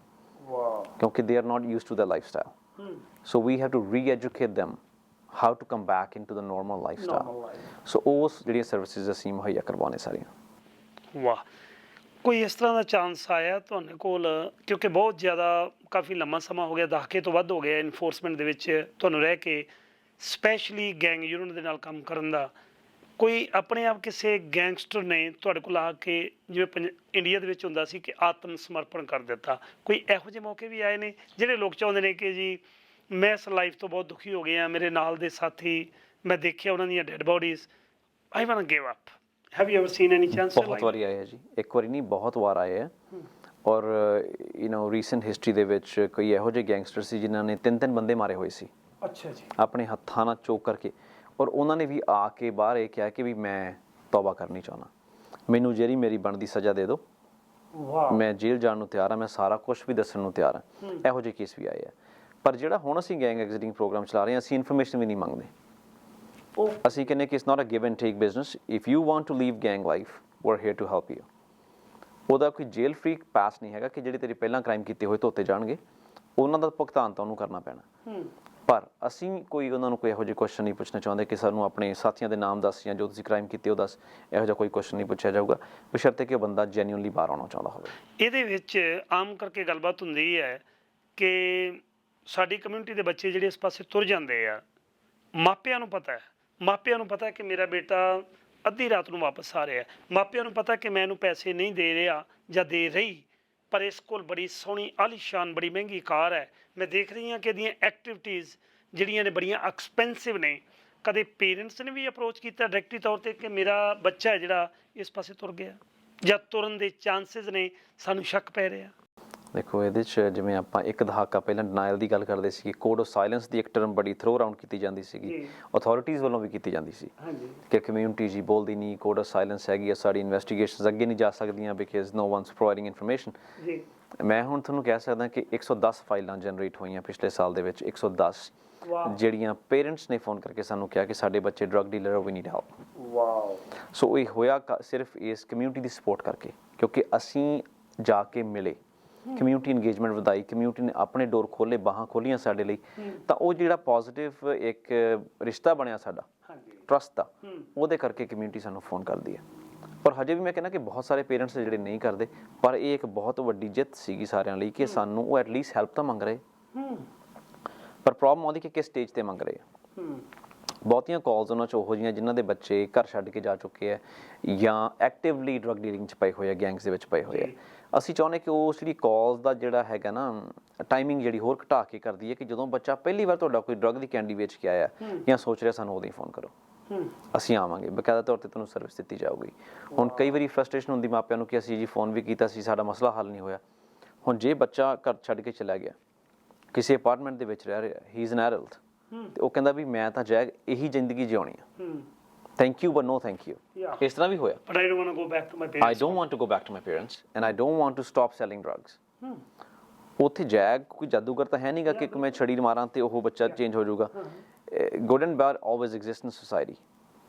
ਕਿਉਂਕਿ they are not used to the lifestyle. So we have to re-educate them how to come back into the normal lifestyle. So ਉਸ ਜਿਹੜੀਆਂ ਸਰਵਿਸਿਜ਼ ਅਸੀਂ ਮੁਹੱਈਆ ਕਰਵਾਉਣੇ ਸਾਰੀਆਂ। ਵਾਹ, ਕੋਈ ਇਸ ਤਰ੍ਹਾਂ ਦਾ ਚਾਂਸ ਆਇਆ ਤੁਹਾਡੇ ਕੋਲ, ਕਿਉਂਕਿ ਬਹੁਤ ਜ਼ਿਆਦਾ ਕਾਫੀ ਲੰਮਾ ਸਮਾਂ ਹੋ ਗਿਆ, ਦਹਾਕੇ ਤੋਂ ਵੱਧ ਹੋ ਗਿਆ ਇਨਫੋਰਸਮੈਂਟ ਦੇ ਵਿੱਚ ਤੁਹਾਨੂੰ ਰਹਿ ਕੇ, ਸਪੈਸ਼ਲੀ ਗੈਂਗ ਯੂਨਿਟ ਦੇ ਨਾਲ ਕੰਮ ਕਰਨ ਦਾ, ਕੋਈ ਆਪਣੇ ਆਪ ਕਿਸੇ ਗੈਂਗਸਟਰ ਨੇ ਤੁਹਾਡੇ ਕੋਲ ਆ ਕੇ, ਜਿਵੇਂ ਇੰਡੀਆ ਦੇ ਵਿੱਚ ਹੁੰਦਾ ਸੀ ਕਿ ਆਤਮ ਸਮਰਪਣ ਕਰ ਦਿੱਤਾ, ਕੋਈ ਇਹੋ ਜਿਹੇ ਮੌਕੇ ਵੀ ਆਏ ਨੇ ਜਿਹੜੇ ਲੋਕ ਚਾਹੁੰਦੇ ਨੇ ਕਿ ਜੀ ਮੈਂ ਇਸ ਲਾਈਫ ਤੋਂ ਬਹੁਤ ਦੁਖੀ ਹੋ ਗਿਆ, ਮੇਰੇ ਨਾਲ ਦੇ ਸਾਥੀ ਮੈਂ ਦੇਖਿਆ ਉਹਨਾਂ ਦੀਆਂ dead bodies, I want to give up? Have you ever seen any chance? ਬਹੁਤ ਵਾਰੀ ਆਏ ਆ ਜੀ, ਇੱਕ ਵਾਰੀ ਨਹੀਂ ਬਹੁਤ ਵਾਰ ਆਏ ਆ। ਔਰ ਰੀਸੈਂਟ ਹਿਸਟਰੀ ਦੇ ਵਿੱਚ ਕੋਈ ਇਹੋ ਜਿਹੇ ਗੈਂਗਸਟਰ ਸੀ ਜਿਨ੍ਹਾਂ ਨੇ 3 ਬੰਦੇ ਮਾਰੇ ਹੋਏ ਸੀ। ਅੱਛਾ ਜੀ। ਆਪਣੇ ਹੱਥਾਂ ਨਾਲ ਚੋਕ ਕਰਕੇ, ਔਰ ਉਹਨਾਂ ਨੇ ਵੀ ਆ ਕੇ ਬਾਹਰ ਇਹ ਕਿਹਾ ਕਿ ਵੀ ਮੈਂ ਤੌਬਾ ਕਰਨੀ ਚਾਹੁੰਦਾ, ਮੈਨੂੰ ਜਿਹੜੀ ਮੇਰੀ ਬਣਦੀ ਸਜ਼ਾ ਦੇ ਦਿਓ, ਮੈਂ ਜੇਲ੍ਹ ਜਾਣ ਨੂੰ ਤਿਆਰ ਹਾਂ, ਮੈਂ ਸਾਰਾ ਕੁਝ ਵੀ ਦੱਸਣ ਨੂੰ ਤਿਆਰ ਹਾਂ। ਇਹੋ ਜਿਹੇ ਕੇਸ ਵੀ ਆਏ ਆ। ਪਰ ਜਿਹੜਾ ਹੁਣ ਅਸੀਂ ਗੈਂਗ ਐਗਜ਼ਿਟਿੰਗ ਪ੍ਰੋਗਰਾਮ ਚਲਾ ਰਹੇ ਹਾਂ, ਅਸੀਂ ਇਨਫੋਰਮੇਸ਼ਨ ਵੀ ਨਹੀਂ ਮੰਗਦੇ। ਅਸੀਂ ਕਹਿੰਦੇ ਕਿ it's not a give and take business. If you want to leave gang life, we are here to help you. ਉਹਦਾ ਕੋਈ ਜੇਲ੍ਹ ਫ੍ਰੀ ਪਾਸ ਨਹੀਂ ਹੈਗਾ ਕਿ ਜਿਹੜੇ ਤੇਰੇ ਪਹਿਲਾਂ ਕ੍ਰਾਈਮ ਕੀਤੇ ਹੋਏ ਧੋਤੇ ਜਾਣਗੇ, ਉਹਨਾਂ ਦਾ ਭੁਗਤਾਨ ਤਾਂ ਉਹਨੂੰ ਕਰਨਾ ਪੈਣਾ। ਪਰ ਅਸੀਂ ਕੋਈ ਉਹਨਾਂ ਨੂੰ ਕੋਈ ਇਹੋ ਜਿਹੇ ਕੁਐਸਚਨ ਨਹੀਂ ਪੁੱਛਣਾ ਚਾਹੁੰਦੇ ਕਿ ਸਾਨੂੰ ਆਪਣੇ ਸਾਥੀਆਂ ਦੇ ਨਾਮ ਦੱਸ ਜਾਂ ਜੋ ਤੁਸੀਂ ਕ੍ਰਾਈਮ ਕੀਤੇ ਉਹ ਦੱਸ। ਇਹੋ ਜਿਹਾ ਕੋਈ ਕੁਐਸਚਨ ਨਹੀਂ ਪੁੱਛਿਆ ਜਾਊਗਾ, ਬਸ਼ਰਤੇ ਕਿ ਉਹ ਬੰਦਾ ਜੈਨੂਇਨਲੀ ਬਾਹਰ ਆਉਣਾ ਚਾਹੁੰਦਾ ਹੋਵੇ। ਇਹਦੇ ਵਿੱਚ ਆਮ ਕਰਕੇ ਗੱਲਬਾਤ ਹੁੰਦੀ ਹੈ ਕਿ ਸਾਡੀ ਕਮਿਊਨਿਟੀ ਦੇ ਬੱਚੇ ਜਿਹੜੇ ਇਸ ਪਾਸੇ ਤੁਰ ਜਾਂਦੇ ਆ, ਮਾਪਿਆਂ ਨੂੰ ਪਤਾ ਹੈ ਕਿ ਮੇਰਾ ਬੇਟਾ ਅੱਧੀ ਰਾਤ ਨੂੰ ਵਾਪਸ ਆ ਰਿਹਾ, ਮਾਪਿਆਂ ਨੂੰ ਪਤਾ ਕਿ ਮੈਂ ਇਹਨੂੰ ਪੈਸੇ ਨਹੀਂ ਦੇ ਰਿਹਾ ਜਾਂ ਦੇ ਰਹੀ, ਪਰ ਇਸ ਕੋਲ ਬੜੀ ਸੋਹਣੀ ਆਲੀਸ਼ਾਨ ਬੜੀ ਮਹਿੰਗੀ ਕਾਰ ਹੈ, ਮੈਂ ਦੇਖ ਰਹੀ ਹਾਂ ਕਿ ਇਹਦੀਆਂ ਐਕਟੀਵਿਟੀਜ਼ ਜਿਹੜੀਆਂ ਨੇ ਬੜੀਆਂ ਐਕਸਪੈਂਸਿਵ ਨੇ। ਕਦੇ ਪੇਰੈਂਟਸ ਨੇ ਵੀ ਅਪਰੋਚ ਕੀਤਾ ਡਾਇਰੈਕਟਲੀ ਤੌਰ 'ਤੇ ਕਿ ਮੇਰਾ ਬੱਚਾ ਹੈ ਜਿਹੜਾ ਇਸ ਪਾਸੇ ਤੁਰ ਗਿਆ, ਜਾਂ ਤੁਰਨ ਦੇ ਚਾਂਸਿਸ ਨੇ, ਸਾਨੂੰ ਸ਼ੱਕ ਪੈ ਰਿਹਾ? ਦੇਖੋ, ਇਹਦੇ 'ਚ ਜਿਵੇਂ ਆਪਾਂ ਇੱਕ ਦਹਾਕਾ ਪਹਿਲਾਂ ਡਿਨਾਇਲ ਦੀ ਗੱਲ ਕਰਦੇ ਸੀ, ਕੋਡ ਆਫ ਸਾਇਲੈਂਸ ਦੀ ਇੱਕ ਟਰਮ ਬੜੀ ਥਰੋ ਅਰਾਊਂਡ ਕੀਤੀ ਜਾਂਦੀ ਸੀਗੀ, ਅਥਾਰਟੀਜ਼ ਵੱਲੋਂ ਵੀ ਕੀਤੀ ਜਾਂਦੀ ਸੀ ਕਿ ਕਮਿਊਨਿਟੀ ਜੀ ਬੋਲਦੀ ਨਹੀਂ, ਕੋਡ ਆਫ ਸਾਇਲੈਂਸ ਹੈਗੀ ਆ, ਸਾਡੀ ਇਨਵੈਸਟੀਗੇਸ਼ਨਸ ਅੱਗੇ ਨਹੀਂ ਜਾ ਸਕਦੀਆਂ because no one's providing information. ਮੈਂ ਹੁਣ ਤੁਹਾਨੂੰ ਕਹਿ ਸਕਦਾ ਕਿ 110 ਫਾਈਲਾਂ ਜਨਰੇਟ ਹੋਈਆਂ ਪਿਛਲੇ ਸਾਲ ਦੇ ਵਿੱਚ, 110, ਜਿਹੜੀਆਂ ਪੇਰੈਂਟਸ ਨੇ ਫੋਨ ਕਰਕੇ ਸਾਨੂੰ ਕਿਹਾ ਕਿ ਸਾਡੇ ਬੱਚੇ drug dealer, we need help. So ਇਹ ਹੋਇਆ ਸਿਰਫ ਇਸ ਕਮਿਊਨਿਟੀ ਦੀ ਸਪੋਰਟ ਕਰਕੇ, ਕਿਉਂਕਿ ਅਸੀਂ ਜਾ ਕੇ ਮਿਲੇ, ਕਮਿਊਨਿਟੀ ਇੰਗੇਜਮੈਂਟ ਵਧਾਈ, ਕਮਿਊਨਿਟੀ ਨੇ ਆਪਣੇ ਡੋਰ ਖੋਲ੍ਹੇ, ਬਾਹਾਂ ਖੋਲ੍ਹੀਆਂ ਸਾਡੇ ਲਈ, ਤਾਂ ਉਹ ਜਿਹੜਾ ਪੋਜ਼ੀਟਿਵ ਇੱਕ ਰਿਸ਼ਤਾ ਬਣਿਆ ਸਾਡਾ ਟਰਸਟ ਦਾ, ਉਹਦੇ ਕਰਕੇ ਕਮਿਊਨਿਟੀ ਸਾਨੂੰ ਫੋਨ ਕਰਦੀ ਹੈ। ਪਰ ਹਜੇ ਵੀ ਮੈਂ ਕਹਿੰਦਾ ਕਿ ਬਹੁਤ ਸਾਰੇ ਪੇਰੈਂਟਸ ਜਿਹੜੇ ਨਹੀਂ ਕਰਦੇ, ਪਰ ਇਹ ਇੱਕ ਬਹੁਤ ਵੱਡੀ ਜਿੱਤ ਸੀਗੀ ਸਾਰਿਆਂ ਲਈ ਕਿ ਸਾਨੂੰ ਉਹ ਐਟਲੀਸਟ ਹੈਲਪ ਤਾਂ ਮੰਗ ਰਹੇ। ਪਰ ਪ੍ਰੋਬਲਮ ਆਉਂਦੀ ਕਿ ਕਿਸ ਸਟੇਜ 'ਤੇ ਮੰਗ ਰਹੇ ਆ। ਬਹੁਤੀਆਂ ਕਾਲਸ ਉਹਨਾਂ 'ਚ ਉਹੋ ਜਿਹੀਆਂ ਜਿਨ੍ਹਾਂ ਦੇ ਬੱਚੇ ਘਰ ਛੱਡ ਕੇ ਜਾ ਚੁੱਕੇ ਹੈ ਜਾਂ ਐਕਟਿਵਲੀ ਡਰੱਗ ਡੀਲਿੰਗ 'ਚ ਪਏ ਹੋਏ ਆ, ਗੈਂਗਸ ਦੇ ਵਿੱਚ ਪਏ ਹੋਏ ਆ। ਅਸੀਂ ਚਾਹੁੰਦੇ ਕਿ ਉਸ ਜਿਹੜੀ ਕਾਲਸ ਦਾ ਜਿਹੜਾ ਹੈਗਾ ਨਾ ਟਾਈਮਿੰਗ ਜਿਹੜੀ ਹੋਰ ਘਟਾ ਕੇ ਕਰਦੀ ਹੈ ਕਿ ਜਦੋਂ ਬੱਚਾ ਪਹਿਲੀ ਵਾਰ ਤੁਹਾਡਾ ਕੋਈ ਡਰੱਗ ਦੀ ਕੈਂਡੀ ਵੇਚ ਕੇ ਆਇਆ ਜਾਂ ਸੋਚ ਰਿਹਾ, ਸਾਨੂੰ ਉਦੋਂ ਹੀ ਫੋਨ ਕਰੋ, ਅਸੀਂ ਆਵਾਂਗੇ, ਬਕਾਇਦਾ ਤੌਰ 'ਤੇ ਤੁਹਾਨੂੰ ਸਰਵਿਸ ਦਿੱਤੀ ਜਾਊਗੀ। ਹੁਣ ਕਈ ਵਾਰੀ ਫਰਸਟ੍ਰੇਸ਼ਨ ਹੁੰਦੀ ਮਾਪਿਆਂ ਨੂੰ ਕਿ ਅਸੀਂ ਜੀ ਫੋਨ ਵੀ ਕੀਤਾ ਸੀ, ਸਾਡਾ ਮਸਲਾ ਹੱਲ ਨਹੀਂ ਹੋਇਆ। ਹੁਣ ਜੇ ਬੱਚਾ ਘਰ ਛੱਡ ਕੇ ਚਲਾ ਗਿਆ, ਕਿਸੇ ਅਪਾਰਟਮੈਂਟ ਦੇ ਵਿੱਚ ਰਹਿ ਰਿਹਾ, ਹੀ ਇਜ਼ ਐਨ ਐਡਲਟ, ਤੇ ਉਹ ਕਹਿੰਦਾ ਵੀ ਮੈਂ ਤਾਂ ਜੈਗ ਇਹੀ ਜ਼ਿੰਦਗੀ ਜਿਉਣੀ ਆ, thank you but no thank you. ਇਸ ਤਰ੍ਹਾਂ ਵੀ ਹੋਇਆ। I don't want to go back to my parents and I don't want to stop selling drugs. ਉੱਥੇ ਜੈਗ ਕੋਈ ਜਾਦੂਗਰ ਤਾਂ ਹੈ ਨਹੀਂਗਾ ਕਿ ਮੈਂ ਛੜੀ ਮਾਰਾਂ ਤੇ ਉਹ ਬੱਚਾ ਚੇਂਜ ਹੋ ਜਾਊਗਾ। Good and bed always exist in society.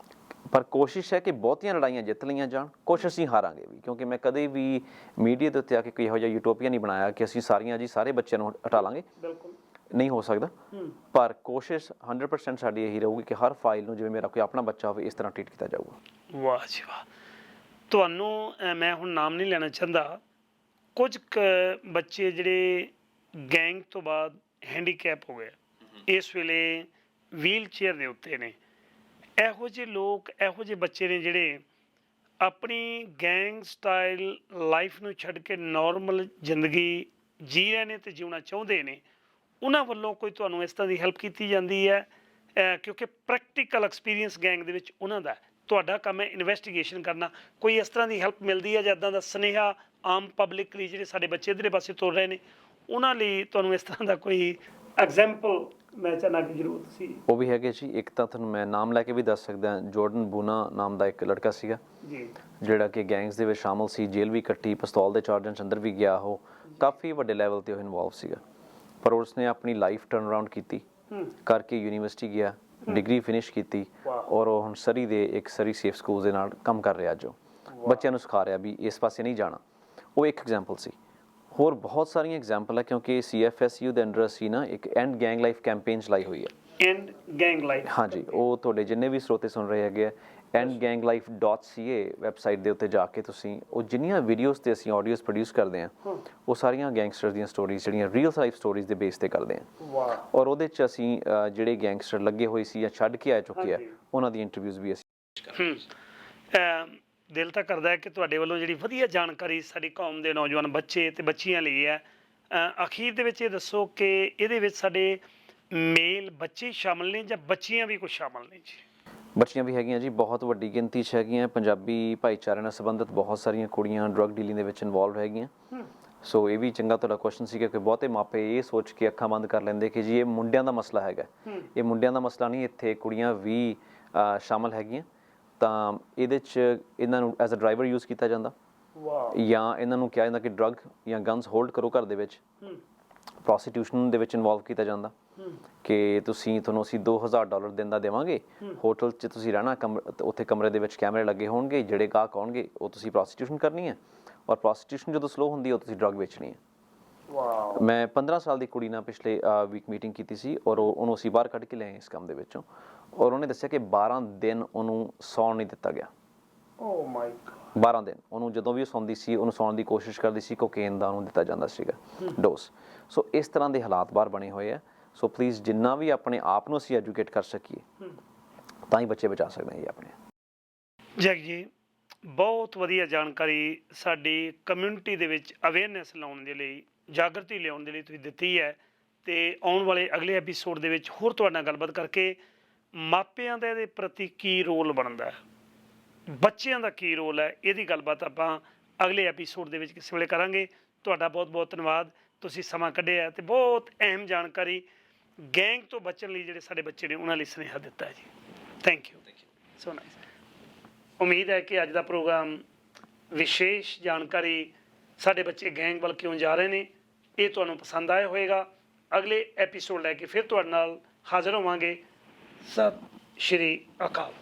ਪਰ ਕੋਸ਼ਿਸ਼ ਹੈ ਕਿ ਬਹੁਤੀਆਂ ਲੜਾਈਆਂ ਜਿੱਤ ਲਈਆਂ ਜਾਣ, ਕੁਛ ਅਸੀਂ ਹਾਰਾਂਗੇ ਵੀ, ਕਿਉਂਕਿ ਮੈਂ ਕਦੇ ਵੀ ਮੀਡੀਆ ਦੇ ਉੱਤੇ ਆ ਕੇ ਕੋਈ ਇਹੋ ਜਿਹਾ ਯੂਟੋਪੀਆ ਨਹੀਂ ਬਣਾਇਆ ਕਿ ਅਸੀਂ ਸਾਰੇ ਬੱਚਿਆਂ ਨੂੰ ਹਟਾ ਲਾਂਗੇ, ਨਹੀਂ ਹੋ ਸਕਦਾ। ਪਰ ਕੋਸ਼ਿਸ਼ 100% ਸਾਡੀ ਇਹੀ ਰਹੂਗੀ ਕਿ ਹਰ ਫਾਈਲ ਨੂੰ ਜਿਵੇਂ ਮੇਰਾ ਕੋਈ ਆਪਣਾ ਬੱਚਾ ਹੋਵੇ ਇਸ ਤਰ੍ਹਾਂ ਟ੍ਰੀਟ ਕੀਤਾ ਜਾਊਗਾ। ਵਾਹ ਜੀ ਵਾਹ। ਤੁਹਾਨੂੰ ਮੈਂ ਹੁਣ ਨਾਮ ਨਹੀਂ ਲੈਣਾ ਚਾਹੁੰਦਾ, ਕੁਝ ਬੱਚੇ ਜਿਹੜੇ ਗੈਂਗ ਤੋਂ ਬਾਅਦ ਹੈਂਡੀਕੈਪ ਹੋ ਗਏ, ਇਸ ਵੇਲੇ ਵੀਲ ਚੇਅਰ ਦੇ ਉੱਤੇ ਨੇ, ਇਹੋ ਜਿਹੇ ਲੋਕ, ਇਹੋ ਜਿਹੇ ਬੱਚੇ ਨੇ ਜਿਹੜੇ ਆਪਣੀ ਗੈਂਗ ਸਟਾਈਲ ਲਾਈਫ ਨੂੰ ਛੱਡ ਕੇ ਨੋਰਮਲ ਜ਼ਿੰਦਗੀ ਜੀ ਰਹੇ ਨੇ ਅਤੇ ਜਿਉਣਾ ਚਾਹੁੰਦੇ ਨੇ, ਉਹਨਾਂ ਵੱਲੋਂ ਕੋਈ ਤੁਹਾਨੂੰ ਇਸ ਤਰ੍ਹਾਂ ਦੀ ਹੈਲਪ ਕੀਤੀ ਜਾਂਦੀ ਹੈ? ਕਿਉਂਕਿ ਪ੍ਰੈਕਟੀਕਲ ਐਕਸਪੀਰੀਅੰਸ ਗੈਂਗ ਦੇ ਵਿੱਚ ਉਹਨਾਂ ਦਾ, ਤੁਹਾਡਾ ਕੰਮ ਹੈ ਇਨਵੈਸਟੀਗੇਸ਼ਨ ਕਰਨਾ, ਕੋਈ ਇਸ ਤਰ੍ਹਾਂ ਦੀ ਹੈਲਪ ਮਿਲਦੀ ਹੈ ਜਾਂ ਇੱਦਾਂ ਦਾ ਸੁਨੇਹਾ ਆਮ ਪਬਲਿਕ ਲਈ ਜਿਹੜੇ ਸਾਡੇ ਬੱਚੇ ਇੱਧਰਲੇ ਪਾਸੇ ਤੁਰ ਰਹੇ ਨੇ, ਉਹਨਾਂ ਲਈ ਤੁਹਾਨੂੰ ਇਸ ਤਰ੍ਹਾਂ ਦਾ ਕੋਈ ਐਗਜ਼ਾਮਪਲ ਮੈਂ ਚਾਹੁੰਦਾ ਕਿ ਜ਼ਰੂਰ ਤੁਸੀਂ? ਉਹ ਵੀ ਹੈਗੇ ਜੀ। ਇੱਕ ਤਾਂ ਤੁਹਾਨੂੰ ਮੈਂ ਨਾਮ ਲੈ ਕੇ ਵੀ ਦੱਸ ਸਕਦਾ, ਜੋਰਡਨ ਬੂਨਾ ਨਾਮ ਦਾ ਇੱਕ ਲੜਕਾ ਸੀਗਾ ਜਿਹੜਾ ਕਿ ਗੈਂਗਸ ਦੇ ਵਿੱਚ ਸ਼ਾਮਲ ਸੀ, ਜੇਲ੍ਹ ਵੀ ਕੱਟੀ, ਪਿਸਤੌਲ ਦੇ ਚਾਰਜਾਂ 'ਚ ਅੰਦਰ ਵੀ ਗਿਆ, ਉਹ ਕਾਫੀ ਵੱਡੇ ਲੈਵਲ 'ਤੇ ਉਹ ਇਨਵੋਲਵ ਸੀਗਾ। ਪਰ ਉਸਨੇ ਆਪਣੀ ਲਾਈਫ ਟਰਨ ਅਰਾਊਂਡ ਕੀਤੀ ਕਰਕੇ ਯੂਨੀਵਰਸਿਟੀ ਗਿਆ, ਡਿਗਰੀ ਫਿਨਿਸ਼ ਕੀਤੀ, ਔਰ ਉਹ ਹੁਣ ਸਰੀ ਦੇ ਇੱਕ ਸਰੀ ਸੇਫ ਸਕੂਲ ਦੇ ਨਾਲ ਕੰਮ ਕਰ ਰਿਹਾ, ਜੋ ਬੱਚਿਆਂ ਨੂੰ ਸਿਖਾ ਰਿਹਾ ਵੀ ਇਸ ਪਾਸੇ ਨਹੀਂ ਜਾਣਾ। ਉਹ ਇੱਕ ਐਗਜ਼ਾਮਪਲ ਸੀ। ਹੋਰ ਬਹੁਤ ਸਾਰੀਆਂ ਐਗਜ਼ਾਮਪਲ ਹੈ, ਕਿਉਂਕਿ CFSU ਦੇ ਅੰਡਰ ਅਸੀਂ ਨਾ ਇੱਕ ਐਂਡ ਗੈਂਗ ਲਾਈਫ ਕੈਂਪੇਨ ਚਲਾਈ ਹੋਈ ਹੈ। ਐਂਡ ਗੈਂਗ ਲਾਈਫ, ਹਾਂਜੀ, ਉਹ ਤੁਹਾਡੇ ਜਿੰਨੇ ਵੀ ਸਰੋਤੇ ਸੁਣ ਰਹੇ ਹੈਗੇ ਆ, endganglife.ca ਵੈਬਸਾਈਟ ਦੇ ਉੱਤੇ ਜਾ ਕੇ ਤੁਸੀਂ ਉਹ ਜਿੰਨੀਆਂ ਵੀਡੀਓਜ਼ ਤੇ ਅਸੀਂ ਆਡੀਓਜ਼ ਪ੍ਰੋਡਿਊਸ ਕਰਦੇ ਹਾਂ ਉਹ ਸਾਰੀਆਂ ਗੈਂਗਸਟਰ ਦੀਆਂ ਸਟੋਰੀਜ਼ ਜਿਹੜੀਆਂ ਰੀਅਲ ਲਾਈਫ ਸਟੋਰੀਜ਼ ਦੇ ਬੇਸ ਤੇ ਕਰਦੇ ਹਾਂ। ਵਾਹ। ਔਰ ਉਹਦੇ 'ਚ ਅਸੀਂ ਜਿਹੜੇ ਗੈਂਗਸਟਰ ਲੱਗੇ ਹੋਏ ਸੀ ਜਾਂ ਛੱਡ ਕੇ ਆ ਚੁੱਕੇ ਆ ਉਹਨਾਂ ਦੀ ਇੰਟਰਵਿਊਜ਼ ਵੀ ਅਸੀਂ ਦਿਲ ਤਾਂ ਕਰਦਾ ਹੈ ਕਿ ਤੁਹਾਡੇ ਵੱਲੋਂ ਜਿਹੜੀ ਵਧੀਆ ਜਾਣਕਾਰੀ ਸਾਡੀ ਕੌਮ ਦੇ ਨੌਜਵਾਨ ਬੱਚੇ ਤੇ ਬੱਚੀਆਂ ਲਈ ਹੈ। ਅਖੀਰ ਦੇ ਵਿੱਚ ਇਹ ਦੱਸੋ ਕਿ ਇਹਦੇ ਵਿੱਚ ਸਾਡੇ ਮੇਲ ਬੱਚੇ ਸ਼ਾਮਲ ਨੇ ਜਾਂ ਬੱਚੀਆਂ ਵੀ ਕੁਝ ਸ਼ਾਮਲ ਨੇ ਜੀ? ਬੱਚੀਆਂ ਵੀ ਹੈਗੀਆਂ ਜੀ, ਬਹੁਤ ਵੱਡੀ ਗਿਣਤੀ 'ਚ ਹੈਗੀਆਂ। ਪੰਜਾਬੀ ਭਾਈਚਾਰੇ ਨਾਲ ਸੰਬੰਧਿਤ ਬਹੁਤ ਸਾਰੀਆਂ ਕੁੜੀਆਂ ਡਰੱਗ ਡੀਲਿੰਗ ਦੇ ਵਿੱਚ ਇਨਵੋਲਵ ਹੈਗੀਆਂ। ਸੋ ਇਹ ਵੀ ਚੰਗਾ ਤੁਹਾਡਾ ਕੁਐਸਚਨ ਸੀ, ਕਿਉਂਕਿ ਬਹੁਤੇ ਮਾਪੇ ਇਹ ਸੋਚ ਕੇ ਅੱਖਾਂ ਬੰਦ ਕਰ ਲੈਂਦੇ ਕਿ ਜੀ ਇਹ ਮੁੰਡਿਆਂ ਦਾ ਮਸਲਾ ਹੈਗਾ। ਇਹ ਮੁੰਡਿਆਂ ਦਾ ਮਸਲਾ ਨਹੀਂ, ਇੱਥੇ ਕੁੜੀਆਂ ਵੀ ਸ਼ਾਮਲ ਹੈਗੀਆਂ। ਤਾਂ ਇਹਦੇ 'ਚ ਇਹਨਾਂ ਨੂੰ ਐਜ਼ ਅ ਡਰਾਈਵਰ ਯੂਜ਼ ਕੀਤਾ ਜਾਂਦਾ, ਜਾਂ ਇਹਨਾਂ ਨੂੰ ਕਿਹਾ ਜਾਂਦਾ ਕਿ ਡਰੱਗ ਜਾਂ ਗਨਸ ਹੋਲਡ ਕਰੋ ਘਰ ਦੇ ਵਿੱਚ। ਪ੍ਰੋਸਟੀਟਿਊਸ਼ਨ ਦੇ ਵਿੱਚ ਇਨਵੋਲਵ ਕੀਤਾ ਜਾਂਦਾ ਕਿ ਤੁਹਾਨੂੰ ਅਸੀਂ $2000 ਦਿਨ ਦਾ ਦੇਵਾਂਗੇ, ਹੋਟਲ 'ਚ ਤੁਸੀਂ ਰਹਿਣਾ, ਉੱਥੇ ਕਮਰੇ ਦੇ ਵਿੱਚ ਕੈਮਰੇ ਲੱਗੇ ਹੋਣਗੇ, ਜਿਹੜੇ ਗਾਹਕ ਆਉਣਗੇ ਉਹ ਤੁਸੀਂ ਪ੍ਰੋਸਟੀਟਿਊਸ਼ਨ ਕਰਨੀ ਹੈ, ਔਰ ਪ੍ਰੋਸਟੀਟਿਊਸ਼ਨ ਜਦੋਂ ਸਲੋ ਹੁੰਦੀ ਹੈ ਉਹ ਤੁਸੀਂ ਡਰੱਗ ਵੇਚਣੀ ਹੈ। ਮੈਂ 15 ਸਾਲ ਦੀ ਕੁੜੀ ਨਾਲ ਪਿਛਲੇ ਵੀਕ ਮੀਟਿੰਗ ਕੀਤੀ ਸੀ, ਔਰ ਉਹਨੂੰ ਅਸੀਂ ਬਾਹਰ ਕੱਢ ਕੇ ਲਿਆਏ ਇਸ ਕੰਮ ਦੇ ਵਿੱਚੋਂ, ਔਰ ਉਹਨੇ ਦੱਸਿਆ ਕਿ 12 ਦਿਨ ਉਹਨੂੰ ਸੌਣ ਨਹੀਂ ਦਿੱਤਾ ਗਿਆ। 12 ਦਿਨ ਉਹਨੂੰ, ਜਦੋਂ ਵੀ ਉਹ ਸੌਂਦੀ ਸੀ ਉਹਨੂੰ ਸੌਣ ਦੀ ਕੋਸ਼ਿਸ਼ ਕਰਦੀ ਸੀ, ਕੋਕੇਨ ਦਾ ਉਹਨੂੰ ਦਿੱਤਾ ਜਾਂਦਾ ਸੀਗਾ ਡੋਜ਼। ਸੋ ਇਸ ਤਰ੍ਹਾਂ ਦੇ ਹਾਲਾਤ ਬਾਹਰ ਬਣੇ ਹੋਏ ਆ। ਸੋ ਪਲੀਜ਼ ਜਿੰਨਾ ਵੀ ਆਪਣੇ ਆਪ ਨੂੰ ਅਸੀਂ ਐਜੂਕੇਟ ਕਰ ਸਕੀਏ ਤਾਂ ਹੀ ਬੱਚੇ ਬਚਾ ਸਕਦੇ ਹਾਂ ਜੀ ਆਪਣੇ। ਜੈਕ ਜੀ, ਬਹੁਤ ਵਧੀਆ ਜਾਣਕਾਰੀ ਸਾਡੀ ਕਮਿਊਨਿਟੀ ਦੇ ਵਿੱਚ ਅਵੇਅਰਨੈਸ ਲਾਉਣ ਦੇ ਲਈ, ਜਾਗਰਤੀ ਲਿਆਉਣ ਦੇ ਲਈ ਤੁਸੀਂ ਦਿੱਤੀ ਹੈ। ਅਤੇ ਆਉਣ ਵਾਲੇ ਅਗਲੇ ਐਪੀਸੋਡ ਦੇ ਵਿੱਚ ਹੋਰ ਤੁਹਾਡੇ ਨਾਲ ਗੱਲਬਾਤ ਕਰਕੇ ਮਾਪਿਆਂ ਦਾ ਇਹਦੇ ਪ੍ਰਤੀ ਕੀ ਰੋਲ ਬਣਦਾ ਹੈ, ਬੱਚਿਆਂ ਦਾ ਕੀ ਰੋਲ ਹੈ, ਇਹਦੀ ਗੱਲਬਾਤ ਆਪਾਂ ਅਗਲੇ ਐਪੀਸੋਡ ਦੇ ਵਿੱਚ ਕਿਸੇ ਵੇਲੇ ਕਰਾਂਗੇ। ਤੁਹਾਡਾ ਬਹੁਤ ਬਹੁਤ ਧੰਨਵਾਦ, ਤੁਸੀਂ ਸਮਾਂ ਕੱਢਿਆ ਅਤੇ ਬਹੁਤ ਅਹਿਮ ਜਾਣਕਾਰੀ ਗੈਂਗ ਤੋਂ ਬਚਣ ਲਈ ਜਿਹੜੇ ਸਾਡੇ ਬੱਚੇ ਨੇ ਉਹਨਾਂ ਲਈ ਸੁਨੇਹਾ ਦਿੱਤਾ ਹੈ ਜੀ। Thank you so nice. ਉਮੀਦ ਹੈ ਕਿ ਅੱਜ ਦਾ ਪ੍ਰੋਗਰਾਮ ਵਿਸ਼ੇਸ਼ ਜਾਣਕਾਰੀ ਸਾਡੇ ਬੱਚੇ ਗੈਂਗ ਵੱਲ ਕਿਉਂ ਜਾ ਰਹੇ ਨੇ ਇਹ ਤੁਹਾਨੂੰ ਪਸੰਦ ਆਇਆ ਹੋਵੇਗਾ। ਅਗਲੇ ਐਪੀਸੋਡ ਲੈ ਕੇ ਫਿਰ ਤੁਹਾਡੇ ਨਾਲ ਹਾਜ਼ਰ ਹੋਵਾਂਗੇ। ਸਤਿ ਸ਼੍ਰੀ ਅਕਾਲ।